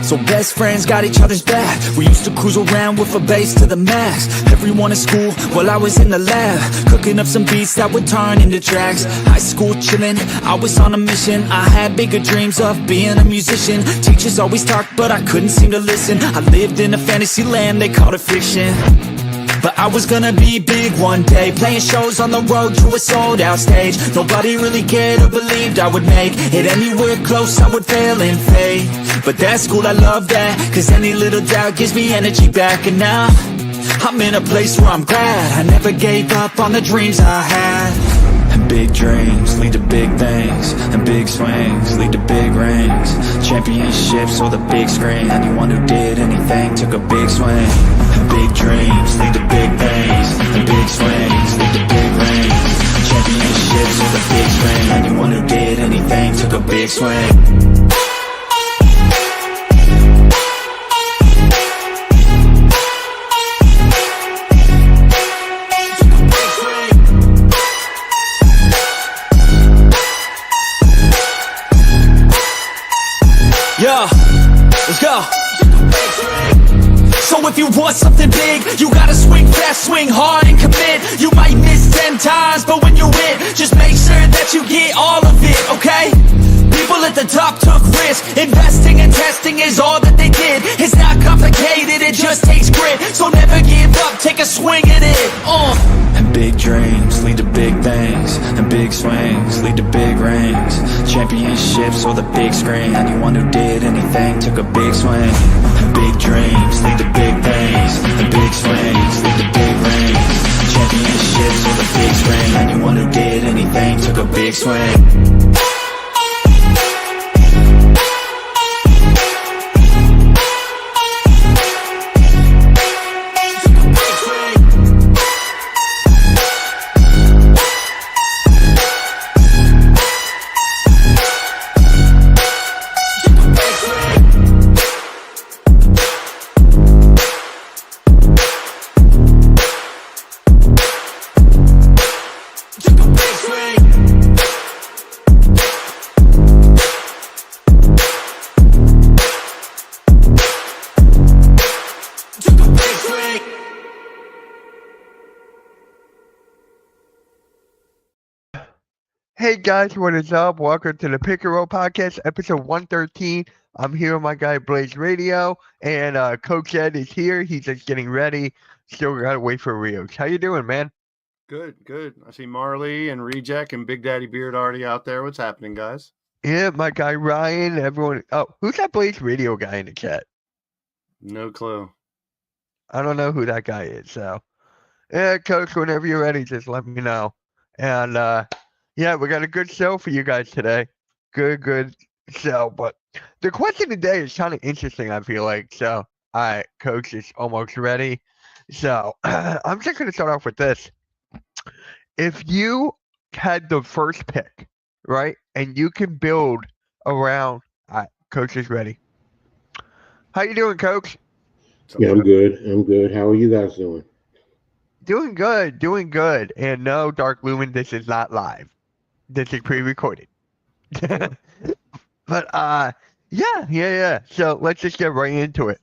So best friends got each other's back. We used to cruise around with a bass to the max. Everyone in school while I was in the lab, cooking up some beats that would turn into tracks. High school chillin', I was on a mission. I had bigger dreams of being a musician. Teachers always talked but I couldn't seem to listen. I lived in a fantasy land, they called it fiction. But I was gonna be big one day, playing shows on the road to a sold out stage. Nobody really cared or believed I would make it anywhere close, I would fail and fade. But that's cool, I love that, cause any little doubt gives me energy back. And now, I'm in a place where I'm glad I never gave up on the dreams I had. And big dreams lead to big things, and big swings lead to big rings. Championships or the big screen, anyone who did anything took a big swing. And big dreams lead to big things, and big swings lead to big rings. Championships or the big screen, anyone who did anything took a big swing. Yeah, let's go. So if you want something big, you gotta swing fast, swing hard and commit. You might miss 10 times, but when you hit, just make sure that you get all of it, okay? People at the top took risks. Investing and testing is all that they did. It's not complicated, it just takes grit. So never give up, take a swing at it. And big dreams lead to big things, and big swings lead to big rings. Championships or the big screen, anyone who did anything took a big swing. And big dreams lead to big things, and big swings lead to big rings. Championships or the big screen, anyone who did anything took a big swing. Hey guys, what is up? Welcome to the Pick and Roll Podcast, episode 113. I'm here with my guy Blaze Radio, and Coach Ed is here. He's just getting ready. Still gotta wait for Rios. How you doing, man? Good. I see Marley and Reject and Big Daddy Beard already out there. What's happening, guys? Yeah, my guy Ryan, everyone. Oh, who's that Blaze Radio guy in the chat? No clue. I don't know who that guy is, so. Yeah, Coach, whenever you're ready, just let me know. And, yeah, we got a good show for you guys today. Good show. But the question today is kind of interesting, I feel like. So, all right, Coach is almost ready. So, I'm just going to start off with this. If you had the first pick, right, and you can build around, all right, Coach is ready. How you doing, Coach? Yeah, I'm good. How are you guys doing? Doing good. And no, Dark Lumen, this is not live. This is pre-recorded. But yeah. So let's just get right into it.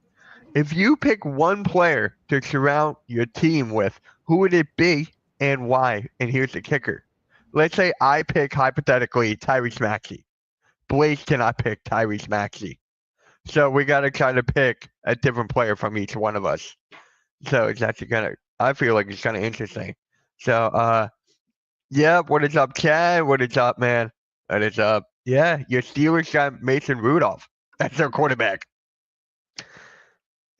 If you pick one player to surround your team with, who would it be and why? And here's the kicker. Let's say I pick, hypothetically, Tyrese Maxey. Blaze cannot pick Tyrese Maxey. So we got to kind of pick a different player from each one of us. So it's actually I feel like it's kind of interesting. So, yeah, what is up, Chad? What is up, man? What is up? Yeah, your Steelers got Mason Rudolph. That's their quarterback.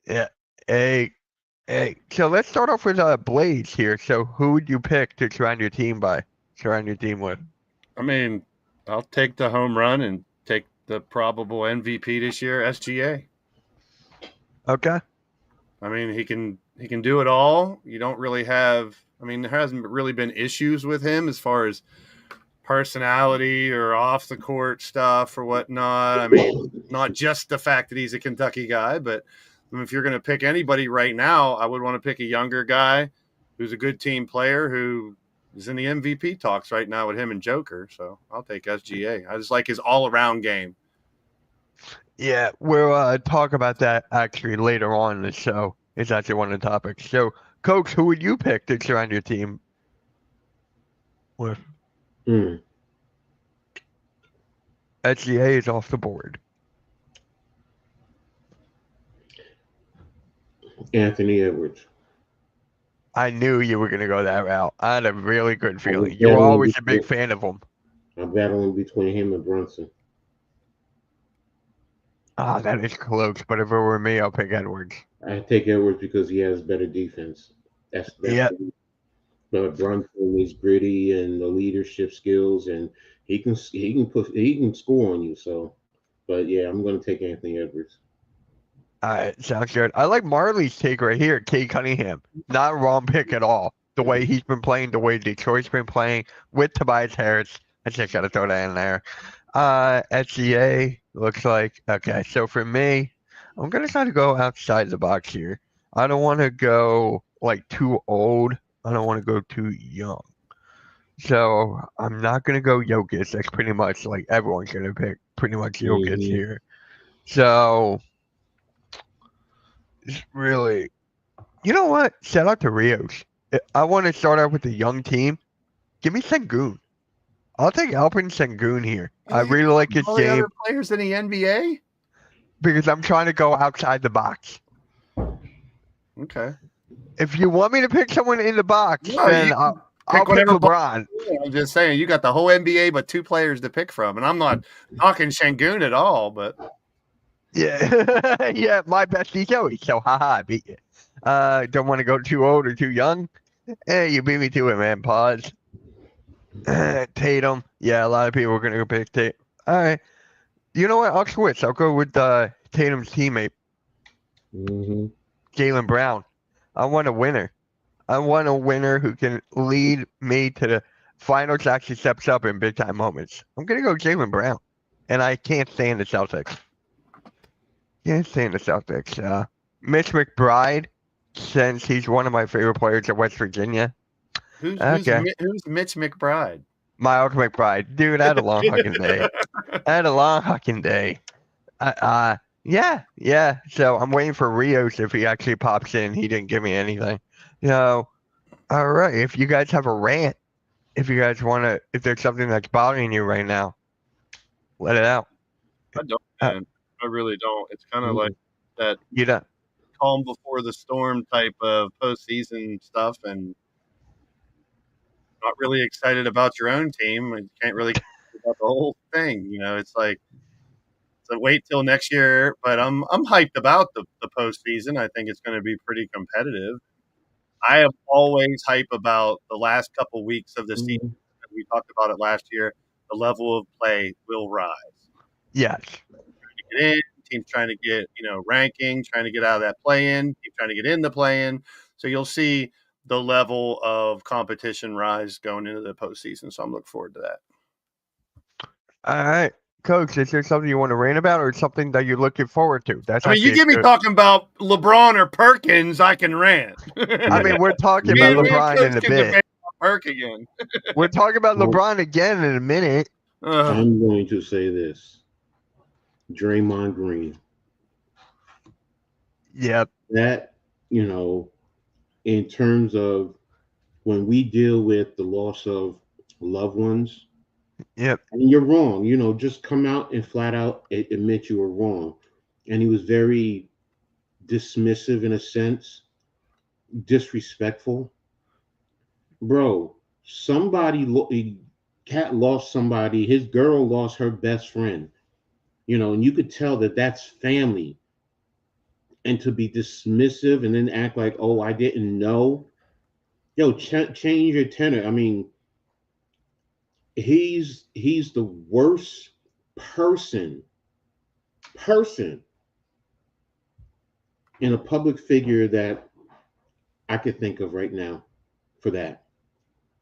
Yeah. Hey. So let's start off with Blaze here. So who would you pick to surround your team with? I mean, I'll take the home run and take the probable MVP this year, SGA. Okay. I mean, he can do it all. You don't really have – I mean, there hasn't really been issues with him as far as personality or off the court stuff or whatnot. I mean, not just the fact that he's a Kentucky guy, but I mean, if you're going to pick anybody right now, I would want to pick a younger guy who's a good team player who is in the MVP talks right now with him and Joker. So I'll take SGA. I just like his all-around game. Yeah, we'll talk about that actually later on in the show. It's actually one of the topics. So, Coach, who would you pick to surround your team with? Hmm. SGA is off the board. Anthony Edwards. I knew you were going to go that route. I had a really good I was feeling. You were battling always a big between, fan of him. I'm battling between him and Brunson. Ah, that is close, but if it were me, I'll pick Edwards. I take Edwards because he has better defense. That's Yeah, but Brunson is gritty and the leadership skills, and he can score on you. So, but yeah, I'm going to take Anthony Edwards. all right, sounds good. I like Marley's take right here, Kate Cunningham. Not a wrong pick at all. The way he's been playing, the way Detroit's been playing with Tobias Harris. I just got to throw that in there. SGA looks like, okay, so for me, I'm going to try to go outside the box here. I don't want to go like too old. I don't want to go too young. So I'm not going to go Jokic. That's pretty much like everyone's going to pick pretty much Jokic Mhm. here. So it's really, you know what? Shout out to Rios. I want to start out with a young team. Give me Sengun. I'll take Alperen Sengun here. I really like his All the game other players in the NBA. because I'm trying to go outside the box. Okay. If you want me to pick someone in the box, No, then you I'll pick whatever LeBron. I'm just saying, you got the whole NBA, but 2 players to pick from, and I'm not knocking Şengün at all, but Yeah, yeah, my bestie Joey. So, haha, I beat you. Don't want to go too old or too young. Hey, you beat me to it, man. Pause. Tatum. Yeah, a lot of people are gonna go pick Tatum. All right. You know what? I'll switch. I'll go with Tatum's teammate, Hmm. Jaylen Brown. I want a winner. I want a winner who can lead me to the finals, actually steps up in big time moments. I'm gonna go Jaylen Brown, and I can't stand the Celtics. Can't stand the Celtics. Mitch McBride, since he's one of my favorite players at West Virginia. who's Okay, Mitch McBride? Miles McBride, dude, I had a long fucking day. I had a long fucking day. Yeah. So I'm waiting for Rios if he actually pops in. He didn't give me anything. All right. If you guys have a rant, if you guys want to, if there's something that's bothering you right now, let it out. I don't, Uh, man. I really don't. It's kind of like that You know, calm before the storm type of postseason stuff, and not really excited about your own team. And you can't really care about the whole thing. It's like, so wait till next year. But I'm hyped about the postseason. I think it's going to be pretty competitive. I am always hype about the last couple weeks of the season. We talked about it last year. The level of play will rise. yes. Get in, teams trying to get ranking, trying to get out of that play-in, teams trying to get in the play-in. So you'll see the level of competition rise going into the postseason. So I'm looking forward to that. All right. Coach, is there something you want to rant about or something that you're looking forward to? That's I mean, you actually get me good. talking about LeBron or Perkins, I can rant. I mean, we're talking Me about and LeBron Coach in a can bit. debate about Perk again. We're talking about Well- LeBron again in a minute. I'm going to say this. Draymond Green. Yep. That, in terms of when we deal with the loss of loved ones, Yep. and you're wrong, just come out and flat out admit you were wrong. And he was very dismissive in a sense, disrespectful. Bro, Cat lost somebody, his girl lost her best friend, and you could tell that that's family. And to be dismissive and then act like, oh, I didn't know. Yo, change your tenor. I mean, he's the worst person in a public figure that I could think of right now for that.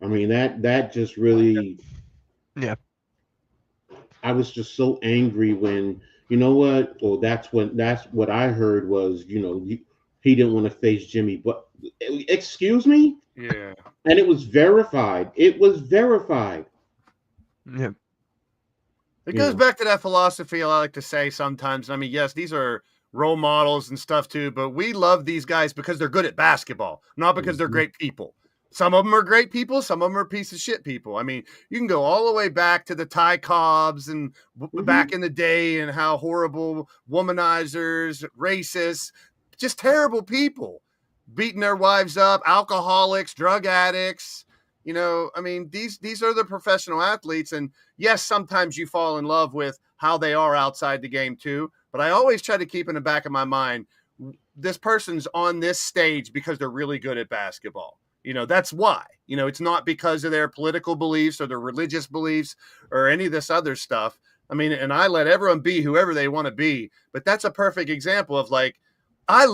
I mean, that just really, Yeah. I was just so angry when, you know what? Well, that's what I heard was, he didn't want to face Jimmy. But excuse me? Yeah. And it was verified. It was verified. Yep. It You goes know. back to that philosophy I like to say sometimes. I mean, yes, these are role models and stuff too, but we love these guys because they're good at basketball, not because they're Mhm. great people. Some of them are great people, some of them are piece of shit people. I mean, you can go all the way back to the Ty Cobbs and back Mhm. in the day and how horrible womanizers, racists, just terrible people, beating their wives up, alcoholics, drug addicts. I mean, these are the professional athletes, and yes, sometimes you fall in love with how they are outside the game too. But I always try to keep in the back of my mind, this person's on this stage because they're really good at basketball. That's why. It's not because of their political beliefs or their religious beliefs or any of this other stuff. I mean, and I let everyone be whoever they want to be, but that's a perfect example of like, I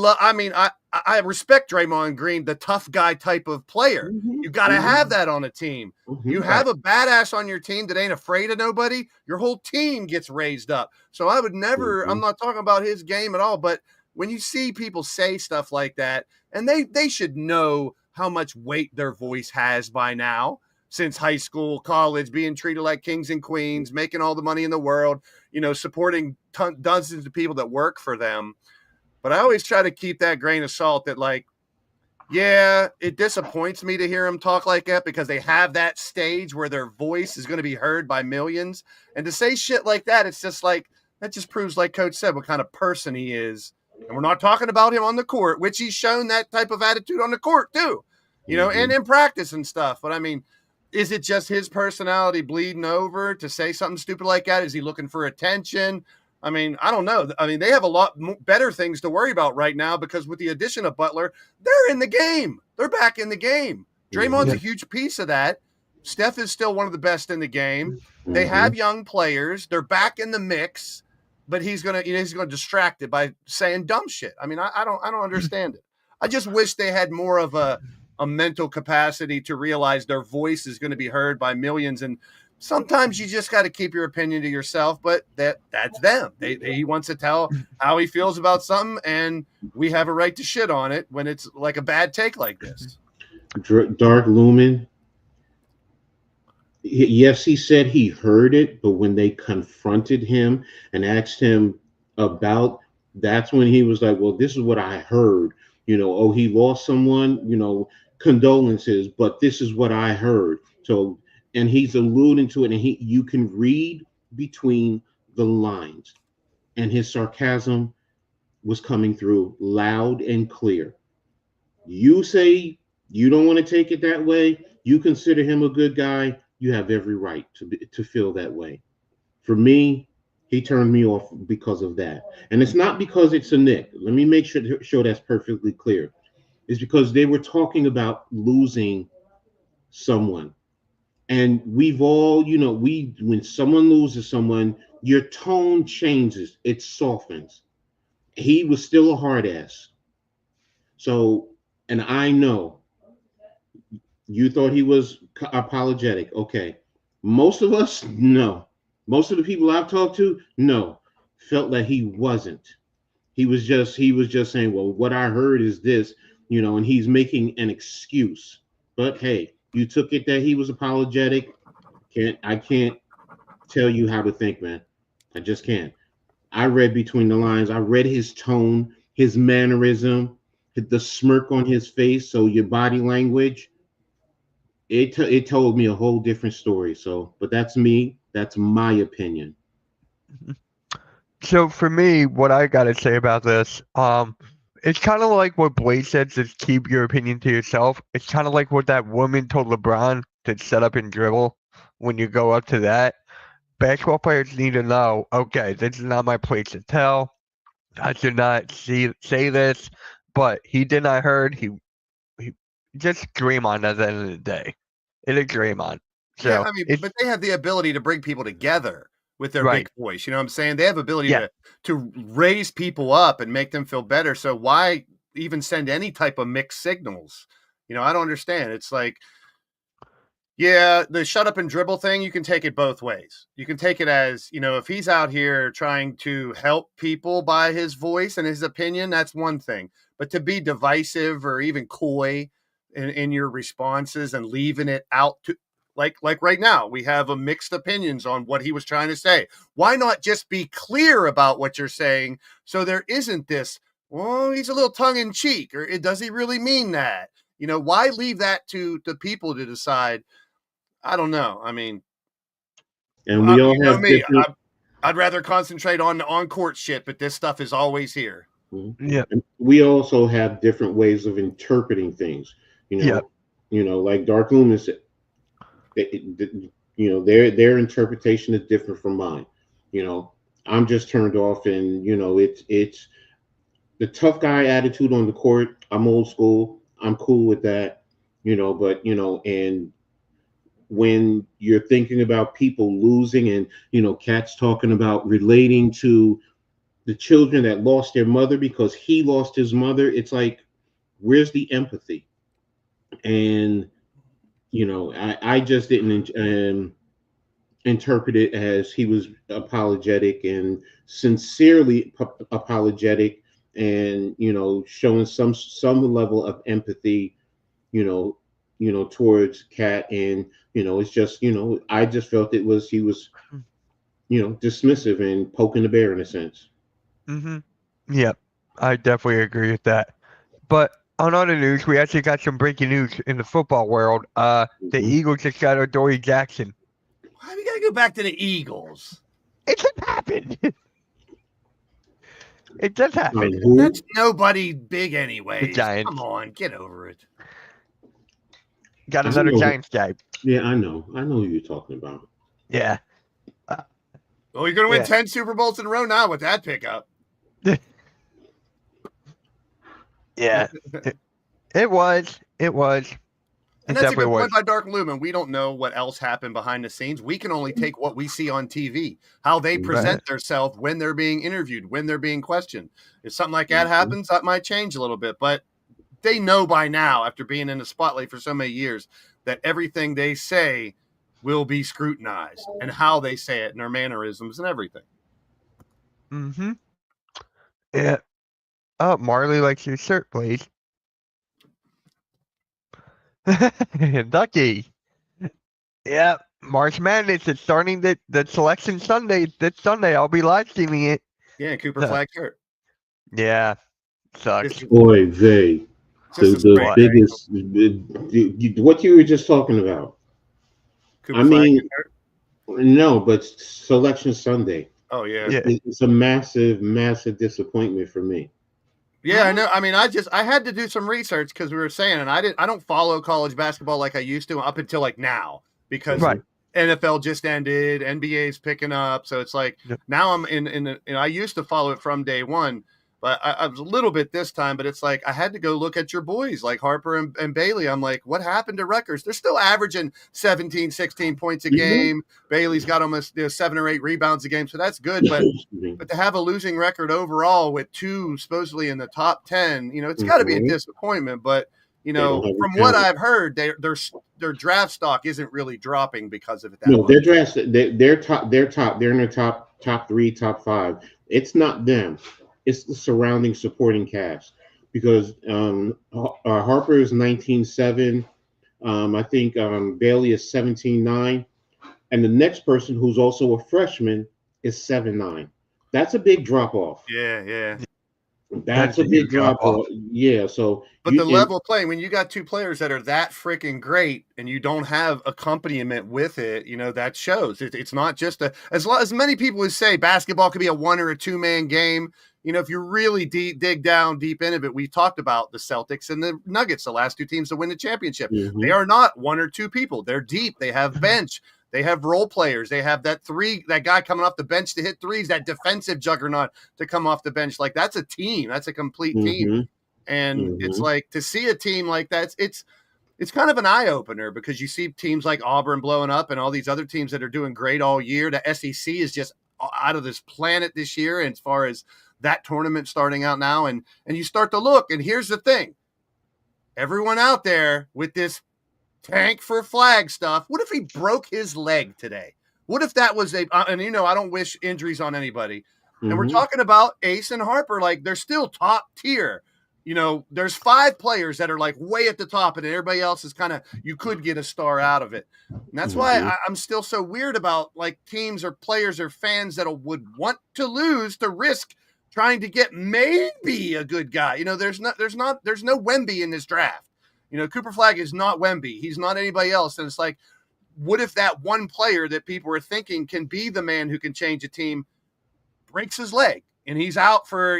respect Draymond Green, the tough guy type of player. Mhm. You got to have Mhm. that on a team. You Mhm. Right. have a badass on your team that ain't afraid of nobody, your whole team gets raised up. So I would never, I'm Mhm. not talking about his game at all, but when you see people say stuff like that, and they should know how much weight their voice has by now, since high school, college, being treated like kings and queens, making all the money in the world, supporting dozens of people that work for them. But I always try to keep that grain of salt that, like, yeah, it disappoints me to hear them talk like that because they have that stage where their voice is going to be heard by millions. And to say shit like that, it's just like, that just proves, like Coach said, what kind of person he is. And we're not talking about him on the court, which he's shown that type of attitude on the court too, and Mhm. in practice and stuff. But I mean, is it just his personality bleeding over to say something stupid like that? Is he looking for attention? I mean, I don't know. I mean, they have a lot better things to worry about right now because with the addition of Butler, they're in the game. They're back in the game. Draymond's Mhm. a huge piece of that. Steph is still one of the best in the game. They have Mhm. young players. They're back in the mix, but he's gonna distract it by saying dumb shit. I mean, I don't understand it. I just wish they had more of a mental capacity to realize their voice is going to be heard by millions. And sometimes you just got to keep your opinion to yourself, but that's them. He wants to tell how he feels about something, and we have a right to shit on it when it's like a bad take like this. Dark Lumen. Yes, he said he heard it, but when they confronted him and asked him about, that's when he was like, "Well, this is what I heard. Oh, he lost someone. Condolences, but this is what I heard." So, and he's alluding to it, and you can read between the lines, and his sarcasm was coming through loud and clear. You say you don't want to take it that way. You consider him a good guy. You have every right to feel that way. For me, he turned me off because of that, and it's not because it's a Nick. Let me make sure that's perfectly clear. It's because they were talking about losing someone, and we've all, we when someone loses someone, your tone changes. It softens. He was still a hard ass. So, and I know you thought he was apologetic. Okay. Most of us, no. Most of the people I've talked to, no. Felt that he wasn't. He was just saying, well, what I heard is this, and he's making an excuse. But hey, you took it that he was apologetic. I can't tell you how to think, man. I just can't. I read between the lines. I read his tone, his mannerism, the smirk on his face. So your body language, it told me a whole different story. So, but that's me. That's my opinion. So for me, what I gotta say about this, it's kind of like what Blade said, just keep your opinion to yourself. It's kind of like what that woman told LeBron to set up and dribble when you go up to that. Basketball players need to know, okay, this is not my place to tell. I should not say this, but he did not heard. He just Draymond at the end of the day. It is Draymond. Yeah, So I mean, it's but they have the ability to bring people together with their right. big voice. You know what I'm saying? They have ability Yeah. to raise people up and make them feel better. So why even send any type of mixed signals? I don't understand. It's like, yeah, the shut up and dribble thing, you can take it both ways. You can take it as, if he's out here trying to help people by his voice and his opinion, that's one thing. But to be divisive or even coy in your responses and leaving it out to, like right now, we have a mixed opinions on what he was trying to say. Why not just be clear about what you're saying so there isn't this, well, he's a little tongue in cheek, or does he really mean that? You know, why leave that to the people to decide? I don't know. I mean, And we all you know have me. different. I'd rather concentrate on the on-court shit, but this stuff is always here. Yeah. And we also have different ways of interpreting things. Yeah. Like Dark Luminous, their interpretation is different from mine. I'm just turned off, and it's the tough guy attitude on the court. I'm old school. I'm cool with that. But and when you're thinking about people losing, and Cat's talking about relating to the children that lost their mother because he lost his mother, it's like, where's the empathy? And I just didn't interpret it as he was apologetic and sincerely apologetic, and showing some level of empathy, towards Cat. And it's just I just felt he was dismissive and poking the bear in a sense. Yep, I definitely agree with that. But on other news, we actually got some breaking news in the football world. The Eagles just got Adoree Jackson. Why we gotta go back to the Eagles? It just happened. It just happened. Who? That's nobody big anyway. The Giants. Come on, get over it. Got another Giants guy. Yeah, I know who you're talking about. Yeah. Well, you're gonna win 10 Super Bowls in a row now with that pickup. Yeah. It was. And that's a good point by Dark Lumen. We don't know what else happened behind the scenes. We can only take what we see on TV, how they present themselves when they're being interviewed, when they're being questioned. If something like that happens, that might change a little bit. But they know by now, after being in the spotlight for so many years, that everything they say will be scrutinized, and how they say it and their mannerisms and everything. Yeah. Oh, Marley likes your shirt, please. Ducky. Yeah, March Madness is starting the selection Sunday. This Sunday, I'll be live streaming it. Yeah, Cooper Flag shirt. Yeah, sucks. Boy, the biggest, what you were just talking about. Cooper Flag shirt? No, but selection Sunday. Oh yeah. It's a massive, massive disappointment for me. Yeah, I know. I mean, I had to do some research because we were saying, and I don't follow college basketball like I used to up until like now, because NFL just ended, NBA's picking up, so it's like now I'm in I used to follow it from day one, but I was a little bit this time. But it's like I had to go look at your boys like Harper and Bailey. I'm like, what happened to Rutgers? They're still averaging 17, 16 points a game. Bailey's got almost 7 or 8 rebounds a game, so that's good. But to have a losing record overall with 2 supposedly in the top 10, it's got to be a disappointment. But from what I've heard, their draft stock isn't really dropping because of it. No, their draft, they're top. They're in their top 3, top 5. It's not them. It's the surrounding supporting cast, because Harper is 19.7. I think Bailey is 17.9, and the next person, who's also a freshman, is 7.9. That's a big drop off. Yeah. That's a big drop off. Yeah. So, but the level of playing, when you got 2 players that are that freaking great and you don't have accompaniment with it, that shows. It's not just as many people would say basketball could be a 1 or a 2-man game. If you really dig down deep into it, we talked about the Celtics and the Nuggets, the last 2 teams to win the championship. They are not 1 or 2 people. They're deep. They have bench. They have role players. They have that guy coming off the bench to hit threes, that defensive juggernaut to come off the bench. Like, that's a team. That's a complete team. And it's like, to see a team like that, it's kind of an eye opener, because you see teams like Auburn blowing up and all these other teams that are doing great all year. The SEC is just out of this planet this year, and as far as that tournament starting out now, and you start to look, and here's the thing. Everyone out there with this tank for flag stuff. What if he broke his leg today? What if that was and I don't wish injuries on anybody. And we're talking about Ace and Harper, like they're still top tier, there's 5 players that are like way at the top, and everybody else is kind of, you could get a star out of it. And that's why I'm still so weird about like teams or players or fans that would want to lose to risk trying to get maybe a good guy. There's no Wemby in this draft. Cooper Flagg is not Wemby. He's not anybody else. And it's like, what if that one player that people are thinking can be the man who can change a team breaks his leg and he's out for,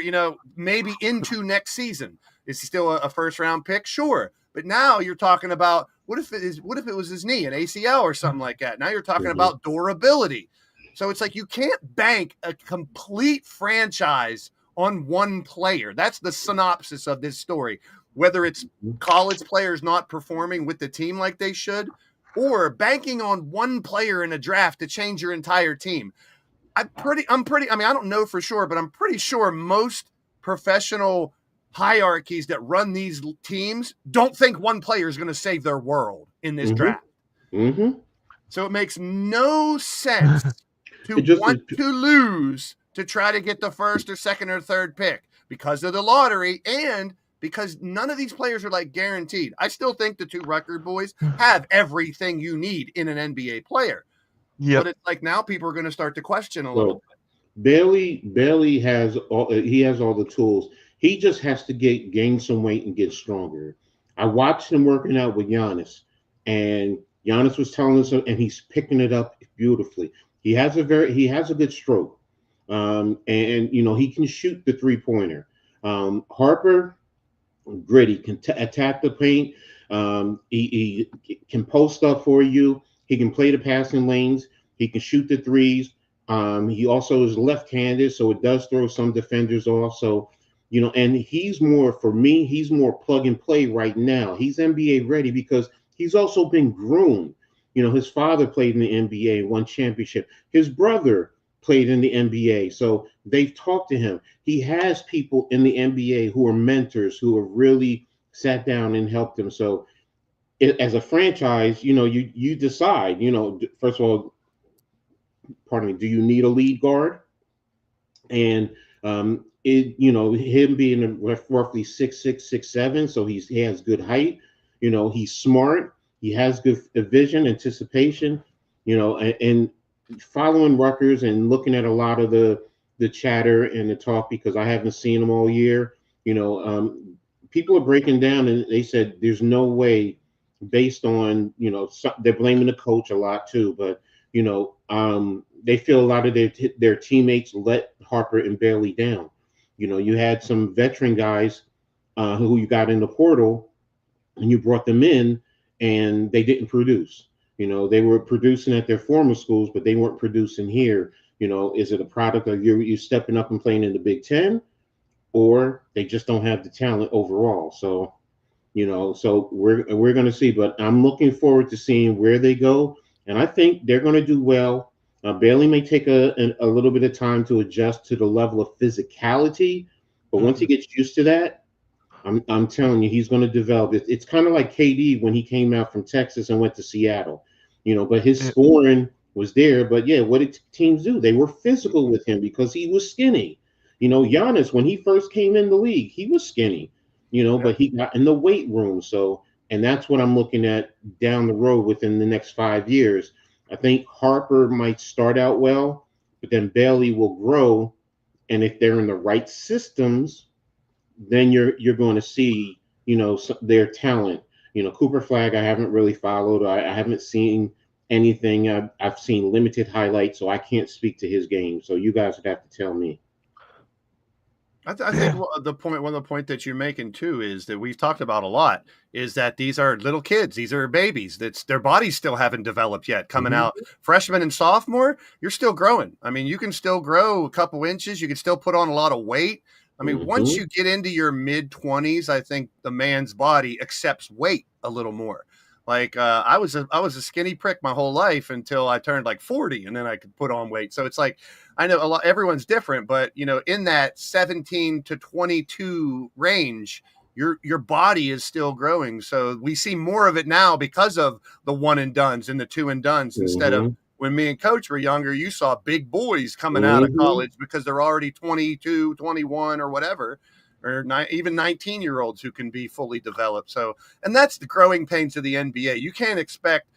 maybe into next season? Is he still a first round pick? Sure. But now you're talking about what if it was his knee, an ACL or something like that? Now you're talking about durability. So it's like, you can't bank a complete franchise on one player. That's the synopsis of this story. Whether it's college players not performing with the team like they should, or banking on one player in a draft to change your entire team. I don't know for sure, but I'm pretty sure most professional hierarchies that run these teams don't think one player is going to save their world in this draft. So it makes no sense to want to lose to try to get the first or second or third pick because of the lottery and because none of these players are like guaranteed. I still think the 2 Rutgers boys have everything you need in an NBA player. But it's like now people are going to start to question a little bit. Bailey has all the tools. He just has to gain some weight and get stronger. I watched him working out with Giannis, and Giannis was telling us, and he's picking it up beautifully. He has a good stroke, and he can shoot the 3-pointer. Harper, gritty, can attack the paint. He can post up for you. He can play the passing lanes. He can shoot the threes. He also is left-handed, so it does throw some defenders off. So, and he's more plug and play right now. He's NBA ready because he's also been groomed. His father played in the NBA, won championship. His brother played in the NBA. So they've talked to him. He has people in the NBA who are mentors, who have really sat down and helped him. So as a franchise, you decide, first of all, do you need a lead guard? And him being roughly 6'6", 6'7", so he has good height. He's smart. He has good vision, anticipation. And following Rutgers and looking at a lot of the chatter and the talk, because I haven't seen them all year. People are breaking down, and they said there's no way, based on they're blaming the coach a lot too, but they feel a lot of their teammates let Harper and Bailey down. You had some veteran guys who you got in the portal, and you brought them in, and they didn't produce. They were producing at their former schools, but they weren't producing here. Is it a product of you stepping up and playing in the Big Ten, or they just don't have the talent overall? So, so we're going to see. But I'm looking forward to seeing where they go, and I think they're going to do well. Bailey may take a little bit of time to adjust to the level of physicality, but once he gets used to that, I'm telling you, he's going to develop. It's kind of like KD when he came out from Texas and went to Seattle, but his scoring was there. But yeah, what did teams do? They were physical with him because he was skinny. Giannis, when he first came in the league, he was skinny, but he got in the weight room. So, and that's what I'm looking at down the road within the next 5 years. I think Harper might start out well, but then Bailey will grow. And if they're in the right systems, then you're going to see, their talent. Cooper Flagg, I haven't really followed. I haven't seen anything. I've seen limited highlights, so I can't speak to his game. So you guys would have to tell me. I think one of the point that you're making too is that we've talked about a lot is that these are little kids. These are babies. Their bodies still haven't developed yet. Coming out freshman and sophomore, you're still growing. I mean, you can still grow a couple inches. You can still put on a lot of weight. I mean, once you get into your mid-20s, I think the man's body accepts weight a little more. Like I was a skinny prick my whole life until I turned like 40, and then I could put on weight. So it's like, I know everyone's different, but in that 17 to 22 range, your body is still growing. So we see more of it now because of the one and dones and the two and dones instead of when me and Coach were younger, you saw big boys coming out of college because they're already 22, 21 or whatever. or even 19-year-olds who can be fully developed. So, and that's the growing pains of the NBA. You can't expect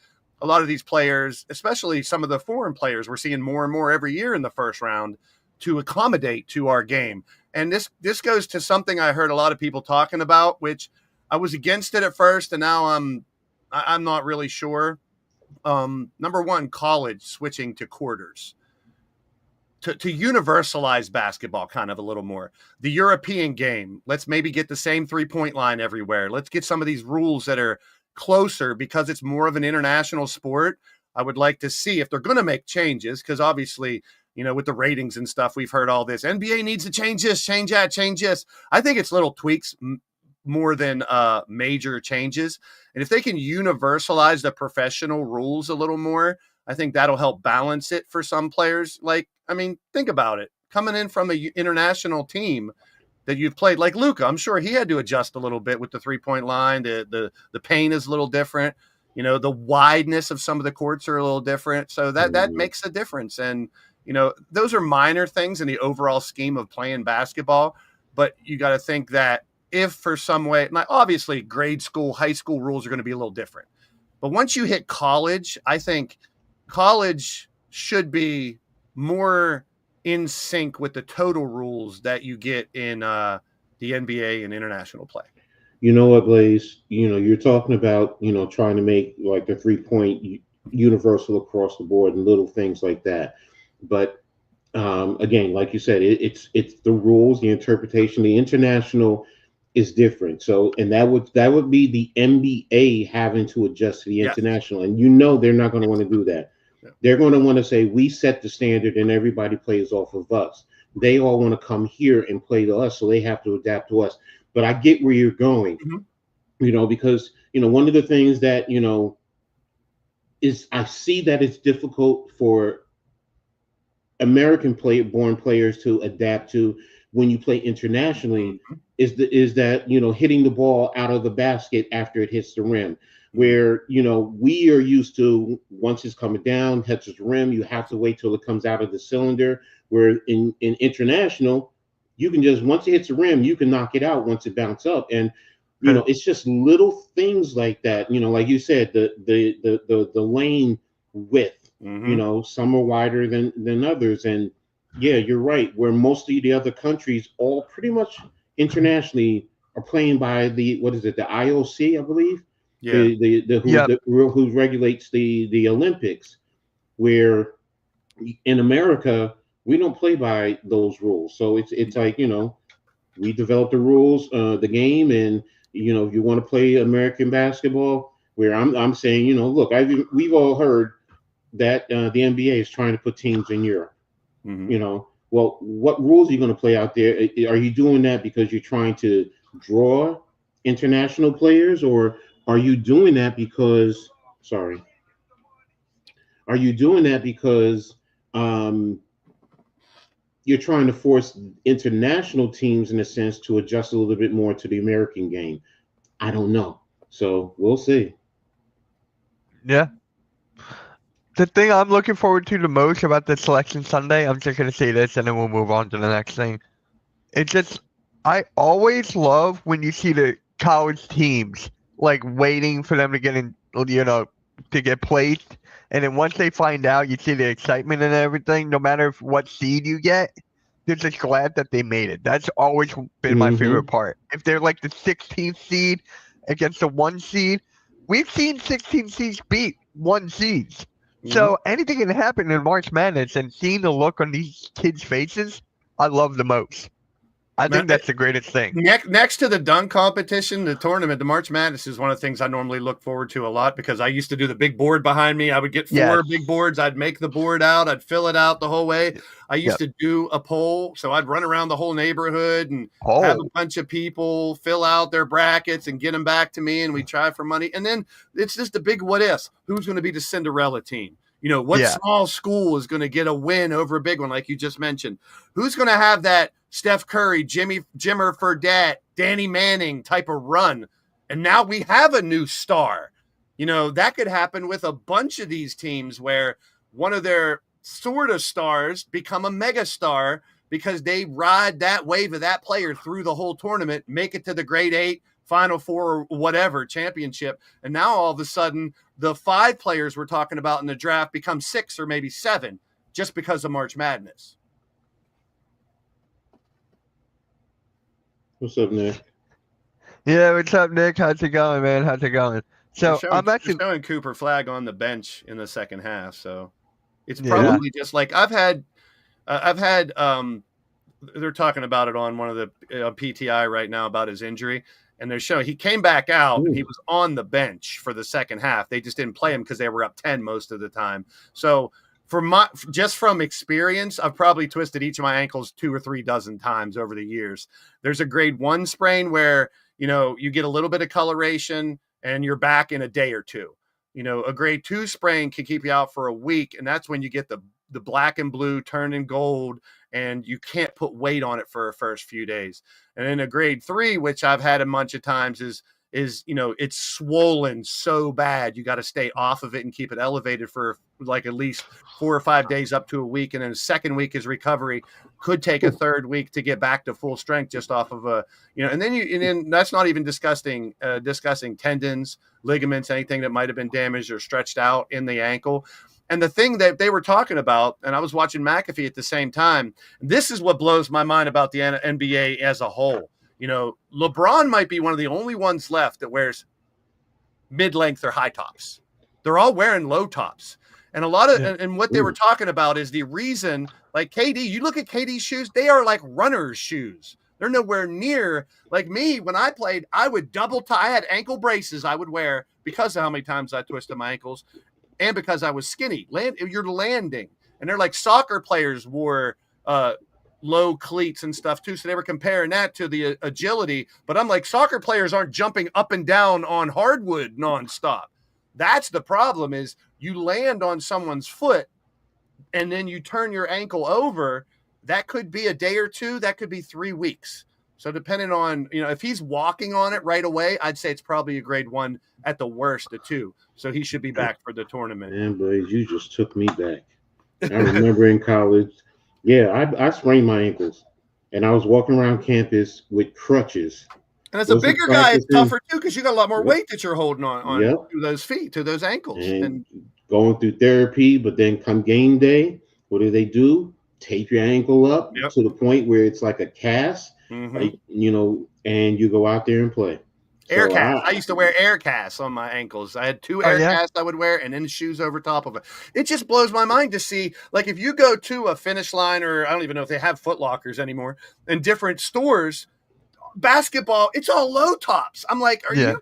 a lot of these players, especially some of the foreign players we're seeing more and more every year in the first round, to accommodate to our game. And this goes to something I heard a lot of people talking about, which I was against it at first, and now I'm not really sure. Number one, college switching to quarters. To universalize basketball kind of a little more. The European game, let's maybe get the same 3-point line everywhere. Let's get some of these rules that are closer because it's more of an international sport. I would like to see if they're going to make changes, because obviously, with the ratings and stuff, we've heard all this. NBA needs to change this, change that, change this. I think it's little tweaks more than major changes. And if they can universalize the professional rules a little more, I think that'll help balance it for some players. Think about it. Coming in from an international team that you've played, like Luka, I'm sure he had to adjust a little bit with the 3-point line. The paint is a little different. The wideness of some of the courts are a little different. So that makes a difference. And, those are minor things in the overall scheme of playing basketball. But you got to think that if for some way, obviously grade school, high school rules are going to be a little different. But once you hit college, I think college should be more in sync with the total rules that you get in the NBA and international play. You know what, Blaze? You're talking about, trying to make like the 3-point universal across the board and little things like that. But again, like you said, it's the rules, the interpretation, the international is different. So, and that would be the NBA having to adjust to the international, and they're not going to want to do that. Yeah. They're going to want to say we set the standard and everybody plays off of us. They all want to come here and play to us, so they have to adapt to us. But I get where you're going, because one of the things that is I see that it's difficult for American born players to adapt to when you play internationally is that hitting the ball out of the basket after it hits the rim, where we are used to once it's coming down, touches the rim, you have to wait till it comes out of the cylinder. Where in international, you can just once it hits the rim, you can knock it out once it bounces up, and it's just little things like that. Like you said, the lane width. Some are wider than others, and yeah, you're right. Where most of the other countries, all pretty much internationally, are playing by the IOC, I believe. Yeah. Who regulates the Olympics. Where in America we don't play by those rules, so it's like we develop the rules, the game, and if you want to play American basketball, where I'm saying look, we've all heard that the NBA is trying to put teams in Europe. Well, what rules are you going to play out there? Are you doing that because you're trying to draw international players, or are you doing that because you're trying to force international teams, in a sense, to adjust a little bit more to the American game? I don't know. So we'll see. Yeah. The thing I'm looking forward to the most about the Selection Sunday, I'm just going to say this and then we'll move on to the next thing. It's just, I always love when you see the college teams like waiting for them to get in, to get placed. And then once they find out, you see the excitement and everything, no matter what seed you get, they're just glad that they made it. That's always been my favorite part. If they're like the 16th seed against the 1 seed, we've seen 16 seeds beat 1 seeds. So anything can happen in March Madness, and seeing the look on these kids' faces, I love the most. I think that's the greatest thing. Next to the dunk competition, the tournament, the March Madness is one of the things I normally look forward to a lot, because I used to do the big board behind me. I would get 4 big boards. I'd make the board out. I'd fill it out the whole way. I used to do a poll, so I'd run around the whole neighborhood and have a bunch of people fill out their brackets and get them back to me, and we try for money. And then it's just a big what if. Who's going to be the Cinderella team? What small school is going to get a win over a big one, like you just mentioned? Who's going to have that Steph Curry, Jimmer Fredette, Danny Manning type of run? And now we have a new star. That could happen with a bunch of these teams, where one of their sort of stars become a mega star because they ride that wave of that player through the whole tournament, make it to the grade 8, Final Four, or whatever championship. And now all of a sudden, the 5 players we're talking about in the draft become 6 or maybe 7 just because of March Madness. What's up, Nick? Yeah, what's up, Nick? How's it going, man? How's it going? So I'm actually showing Cooper Flag on the bench in the second half. So it's Yeah. probably just like I've had they're talking about it on one of the PTI right now about his injury. And they're showing he came back out and he was on the bench for the second half. They just didn't play him because they were up 10 most of the time. So just from experience, I've probably twisted each of my ankles 2 or 3 dozen times over the years. There's a grade 1 sprain where, you get a little bit of coloration and you're back in a day or 2. A grade 2 sprain can keep you out for a week. And that's when you get the black and blue turning gold and you can't put weight on it for the first few days. And then a grade 3, which I've had a bunch of times is it's swollen so bad. You got to stay off of it and keep it elevated for like at least 4 or 5 days up to a week. And then the second week is recovery. Could take a third week to get back to full strength just off of and then that's not even discussing tendons, ligaments, anything that might've been damaged or stretched out in the ankle. And the thing that they were talking about, and I was watching McAfee at the same time, this is what blows my mind about the NBA as a whole. LeBron might be one of the only ones left that wears mid-length or high tops. They're all wearing low tops. And a lot of, and what they were talking about is the reason, like KD, you look at KD's shoes, they are like runner's shoes. They're nowhere near like me. When I played, I would double tie. I had ankle braces I would wear because of how many times I twisted my ankles and because I was skinny. You're landing. And they're like soccer players wore low cleats and stuff too. So they were comparing that to the agility. But I'm like, soccer players aren't jumping up and down on hardwood nonstop. That's the problem is you land on someone's foot and then you turn your ankle over. That could be a day or 2. That could be 3 weeks. So depending on, if he's walking on it right away, I'd say it's probably a grade 1 at the worst, a 2. So he should be back for the tournament. Man, boys, you just took me back. I remember in college, I sprained my ankles, and I was walking around campus with crutches. And as a bigger guy, it's tougher too because you got a lot more weight that you're holding on to those feet, to those ankles. And going through therapy, but then come game day, what do? Tape your ankle up to the point where it's like a cast, and you go out there and play. Air cast. I used to wear air casts on my ankles. I had 2 air casts I would wear and then shoes over top of it. It just blows my mind to see, like, if you go to a Finish Line, or I don't even know if they have Foot Lockers anymore, in different stores, basketball, it's all low tops. I'm like, are you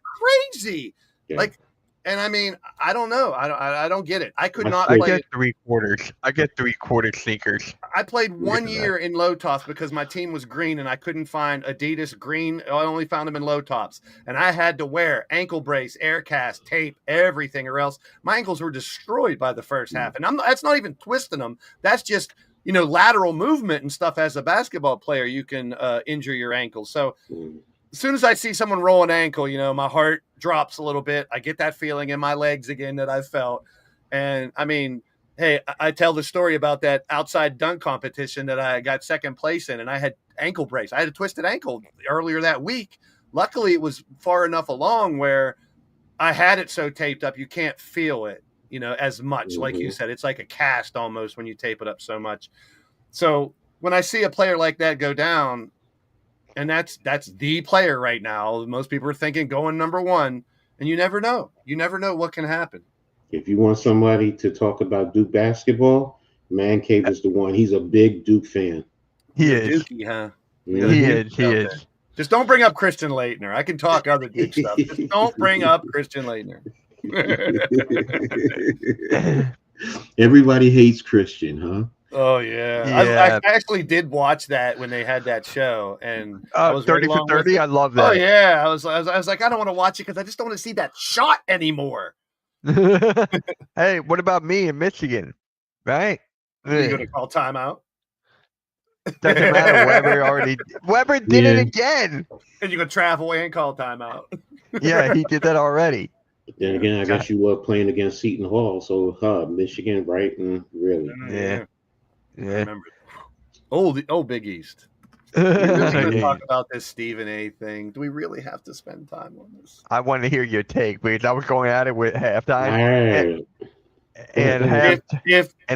crazy? Yeah. Like, and I mean, I don't know. I don't get it. I could not play. I get 3/4. I get 3/4 sneakers. I played 1 year in low tops because my team was green and I couldn't find Adidas green. I only found them in low tops. And I had to wear ankle brace, air cast, tape, everything, or else my ankles were destroyed by the first half. And that's not even twisting them. That's just, lateral movement and stuff. As a basketball player, you can injure your ankles. So as soon as I see someone roll an ankle, my heart drops a little bit. I get that feeling in my legs again that I felt. And I mean, hey, I tell the story about that outside dunk competition that I got second place in, and I had ankle brace. I had a twisted ankle earlier that week. Luckily, it was far enough along where I had it so taped up, you can't feel it, as much. Like you said, it's like a cast almost when you tape it up so much. So when I see a player like that go down, and that's the player right now, most people are thinking going number 1, and you never know. You never know what can happen. If you want somebody to talk about Duke basketball, Man Cave is the one. He's a big Duke fan. He is. Dookie, huh? He is. Just don't bring up Christian Laettner. I can talk other Duke stuff. Just don't bring up Christian Laettner. Everybody hates Christian, huh? Oh yeah. I actually did watch that when they had that show, and I was 30 for 30. I love that. Oh yeah, I was like, I don't want to watch it because I just don't want to see that shot anymore. Hey, what about me in Michigan? Right? You're gonna call timeout. Doesn't matter. Weber did it again. And you're gonna travel away and call timeout. Yeah, he did that already. Then again, I guess you love playing against Seton Hall, so Michigan, right? And really, Yeah. I remember. Big East. Do we really going to talk about this Stephen A thing? Do we really have to spend time on this? I want to hear your take because I was going at it with halftime. All right. And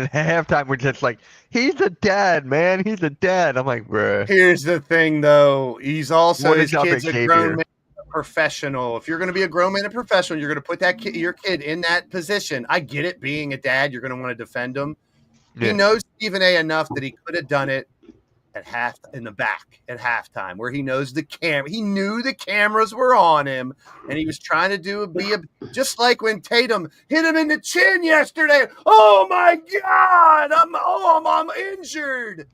halftime was just like, he's a dad, man. He's a dad. I'm like, bruh. Here's the thing, though. He's also What his is up, kid's a Xavier? grown man, a professional. If you're going to be a grown man and professional, you're going to put your kid in that position. I get it. Being a dad, you're going to want to defend him. Yeah. He knows Stephen A enough that he could have done it in the back at halftime, where he knows the camera. He knew the cameras were on him, and he was trying to just like when Tatum hit him in the chin yesterday. Oh my God, I'm injured,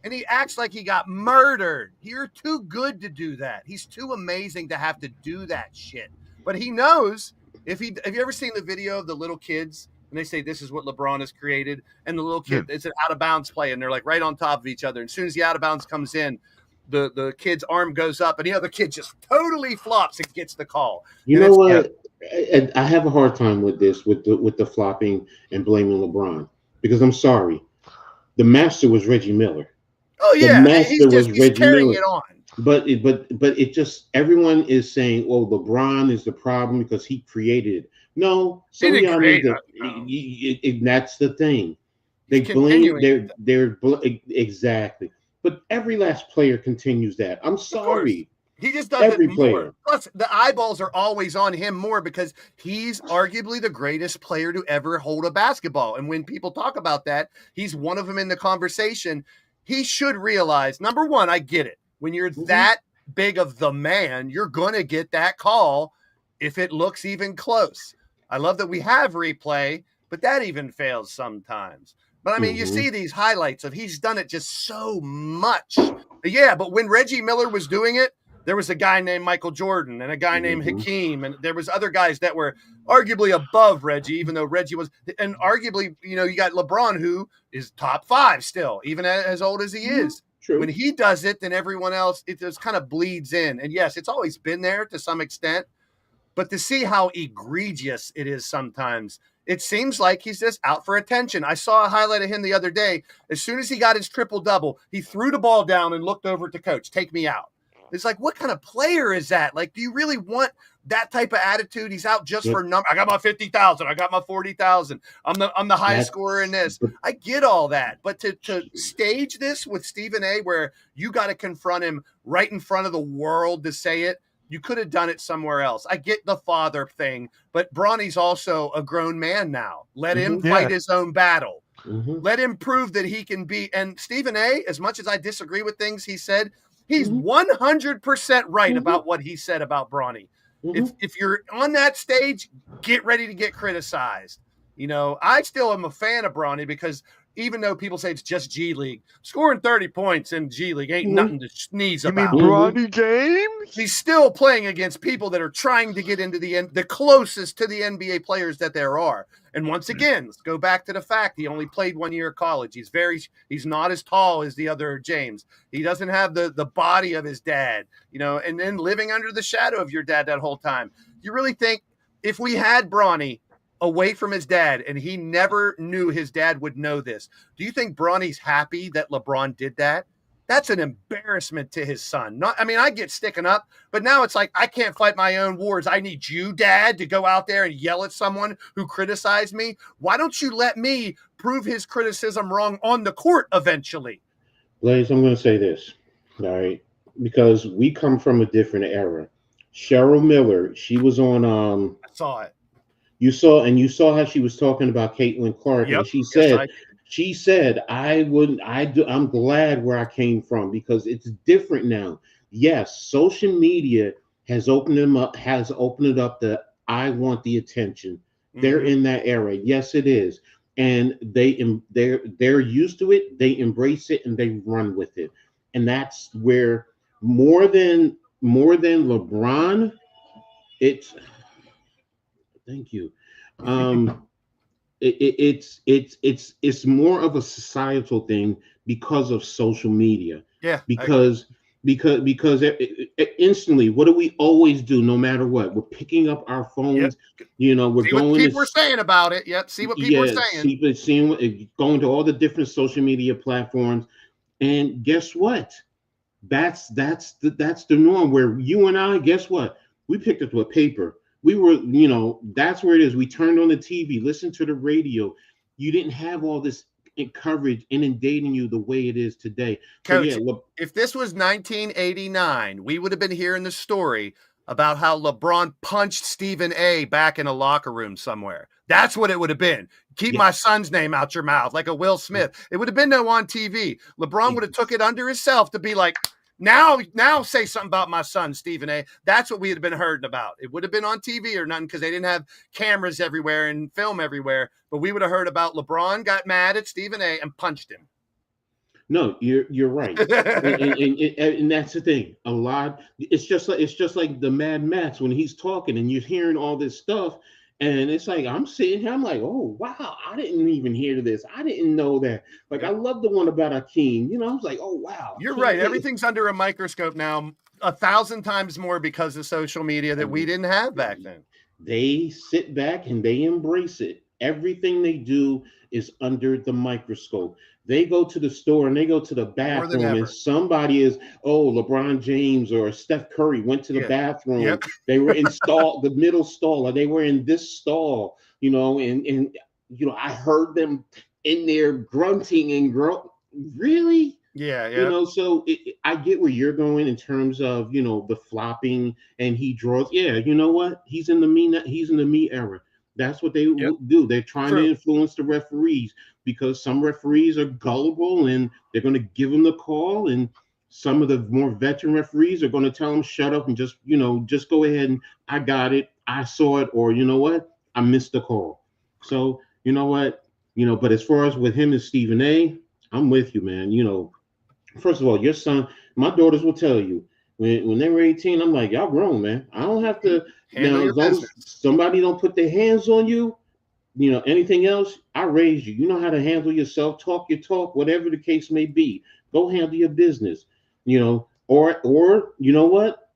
and he acts like he got murdered. You're too good to do that. He's too amazing to have to do that shit. But he knows have you ever seen the video of the little kids? And they say, this is what LeBron has created. And the little kid, it's an out of bounds play. And they're like right on top of each other. And as soon as the out of bounds comes in, the kid's arm goes up and the other kid just totally flops and gets the call. You know what? I have a hard time with this, with the flopping and blaming LeBron, because I'm sorry. The master was Reggie Miller. Oh, yeah. He's carrying it on. But it just, everyone is saying, well, LeBron is the problem because he created it. No, some of y'all need to. That's the thing. They blame exactly. But every last player continues that. I'm sorry. He just does it more. Plus, the eyeballs are always on him more because he's arguably the greatest player to ever hold a basketball. And when people talk about that, he's one of them in the conversation. He should realize, number one, I get it. When you're that big of the man, you're going to get that call if it looks even close. I love that we have replay, but that even fails sometimes. But I mean, you see these highlights of he's done it just so much. Yeah, but when Reggie Miller was doing it, there was a guy named Michael Jordan and a guy named Hakeem, and there was other guys that were arguably above Reggie, even though Reggie was, and arguably, you got LeBron, who is top 5 still, even as old as he is. True. When he does it, then everyone else, it just kind of bleeds in. And yes, it's always been there to some extent. But to see how egregious it is sometimes, it seems like he's just out for attention. I saw a highlight of him the other day. As soon as he got his triple-double, he threw the ball down and looked over to coach, take me out. It's like, what kind of player is that? Like, do you really want that type of attitude? He's out just for number. I got my 50,000. I got my 40,000. I'm the highest scorer in this. I get all that. But to stage this with Stephen A, where you got to confront him right in front of the world to say it, you could have done it somewhere else. I get the father thing, but Bronny's also a grown man now. Let him fight his own battle. Let him prove that he can be. And Stephen A, as much as I disagree with things he said, he's 100% right about what he said about Bronny. If you're on that stage, get ready to get criticized. I still am a fan of Bronny because even though people say it's just G League, scoring 30 points in G League ain't nothing to sneeze about. You mean Bronny James? He's still playing against people that are trying to get into the closest to the NBA players that there are. And once again, let's go back to the fact he only played 1 year of college. He's not as tall as the other James. He doesn't have the body of his dad, and then living under the shadow of your dad that whole time. You really think if we had Bronny away from his dad and he never knew his dad would know this, do you think Bronny's happy that LeBron did that? That's an embarrassment to his son. I get sticking up, but now it's like, I can't fight my own wars. I need you, Dad, to go out there and yell at someone who criticized me. Why don't you let me prove his criticism wrong on the court eventually? Blaze, I'm going to say this, all right, because we come from a different era. Cheryl Miller, she was on. I saw it. You saw how she was talking about Caitlin Clark, and she said, I'm glad where I came from because it's different now. Yes, social media has opened it up to I want the attention. They're in that era. Yes, it is. And they're used to it, they embrace it, and they run with it. And that's where more than LeBron, it's thank you. It's more of a societal thing because of social media. Yeah. Because instantly, what do we always do? No matter what, we're picking up our phones. We're see going. What people are saying about it. Yep. See what people are saying. Going to all the different social media platforms. And guess what? That's the norm where you and I, guess what? We picked up a paper. We were, that's where it is. We turned on the TV, listened to the radio. You didn't have all this coverage inundating you the way it is today. So Coach, yeah, look, if this was 1989, we would have been hearing the story about how LeBron punched Stephen A. back in a locker room somewhere. That's what it would have been. Keep my son's name out your mouth, like a Will Smith. It would have been no on TV. LeBron would have took it under himself to be like, now say something about my son, Stephen A. That's what we had been heard about. It would have been on TV or nothing because they didn't have cameras everywhere and film everywhere. But we would have heard about LeBron got mad at Stephen A. and punched him. No, you're right, and that's the thing. A lot. It's just like the Mad Max when he's talking and you're hearing all this stuff, and it's like I'm sitting here. I'm like, oh wow, I didn't even hear this. I didn't know that. Like I love the one about Akeem. I was like, oh wow. You're right. Everything's under a microscope now, 1,000 times more because of social media that we didn't have back then. They sit back and they embrace it. Everything they do is under the microscope. They go to the store and they go to the bathroom and somebody is, LeBron James or Steph Curry went to the bathroom. Yep. They were in the middle stall, or they were in this stall, and I heard them in there grunting and really? Yeah. So I get where you're going in terms of, the flopping and he draws. Yeah, you know what? He's in the me era. That's what they do. They're trying to influence the referees because some referees are gullible and they're going to give them the call. And some of the more veteran referees are going to tell them, shut up and just go ahead and I got it. I saw it. Or you know what? I missed the call. So you know what? But as far as with him and Stephen A., I'm with you, man. First of all, your son, my daughters will tell you when they were 18, I'm like, y'all grown, man. I don't have to. Now, as long as somebody don't put their hands on you, anything else, I raised you. You know how to handle yourself, talk your talk, whatever the case may be. Go handle your business, or you know what?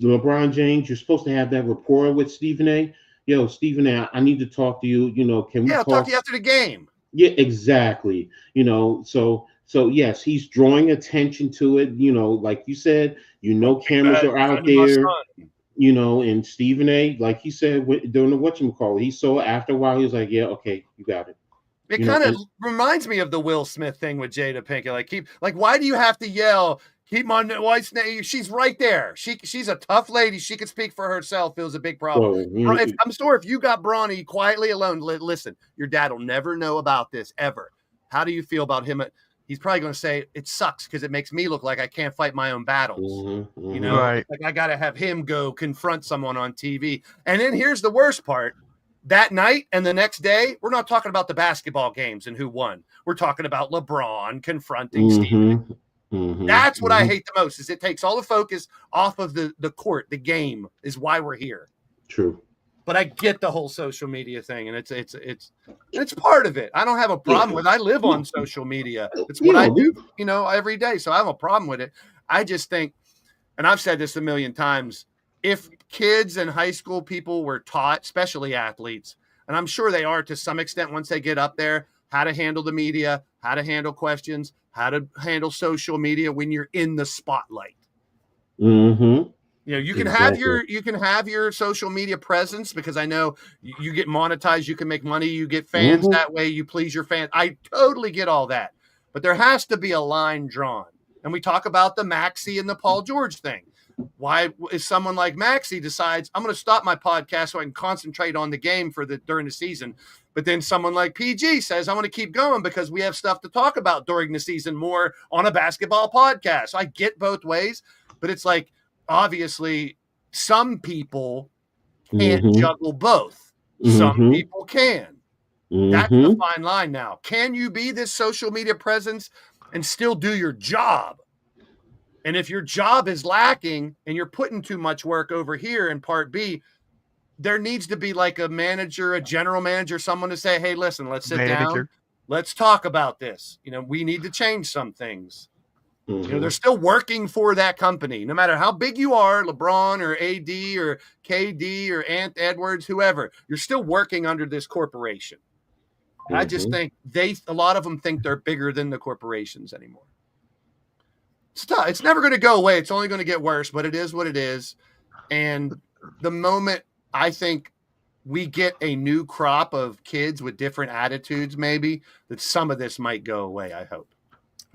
LeBron James, you're supposed to have that rapport with Stephen A. Yo, Stephen A., I need to talk to you. Can we talk? I'll talk to you after the game. Yeah, exactly. So yes, he's drawing attention to it. Like you said, cameras are out there. And Stephen A., like he said during the whatchamacallit, he saw after a while, he was like, yeah, okay, you got it. It kind of reminds me of the Will Smith thing with Jada Pinkett. Why do you have to yell, keep my wife's name? She's right there. She's a tough lady. She can speak for herself. It was a big problem. I'm sure if you got Bronny quietly alone, listen, your dad will never know about this ever. How do you feel about him? He's probably going to say it sucks because it makes me look like I can't fight my own battles. Right. Like I got to have him go confront someone on TV. And then here's the worst part. That night and the next day, we're not talking about the basketball games and who won. We're talking about LeBron confronting Stephen. That's what I hate the most is it takes all the focus off of the court. The game is why we're here. True. But I get the whole social media thing, and it's part of it. I don't have a problem with it. I live on social media. It's what I do, every day. So I have a problem with it. I just think, and I've said this a million times, if kids and high school people were taught, especially athletes, and I'm sure they are to some extent once they get up there, how to handle the media, how to handle questions, how to handle social media when you're in the spotlight. Mm-hmm. You can have your social media presence because I know you get monetized, you can make money, you get fans that way, you please your fans. I totally get all that. But there has to be a line drawn. And we talk about the Maxey and the Paul George thing. Why is someone like Maxey decides I'm going to stop my podcast so I can concentrate on the game during the season. But then someone like PG says, I want to keep going because we have stuff to talk about during the season more on a basketball podcast. I get both ways, but it's like, obviously, some people can't juggle both. Some people can. That's the fine line now. Can you be this social media presence and still do your job? And if your job is lacking and you're putting too much work over here in part B, there needs to be like a manager, a general manager, someone to say, hey, listen, let's sit down. Let's talk about this. We need to change some things. They're still working for that company. No matter how big you are, LeBron or AD or KD or Ant Edwards, whoever, you're still working under this corporation. And I just think a lot of them think they're bigger than the corporations anymore. It's tough. It's never going to go away. It's only going to get worse, but it is what it is. And the moment I think we get a new crop of kids with different attitudes, maybe that some of this might go away. I hope.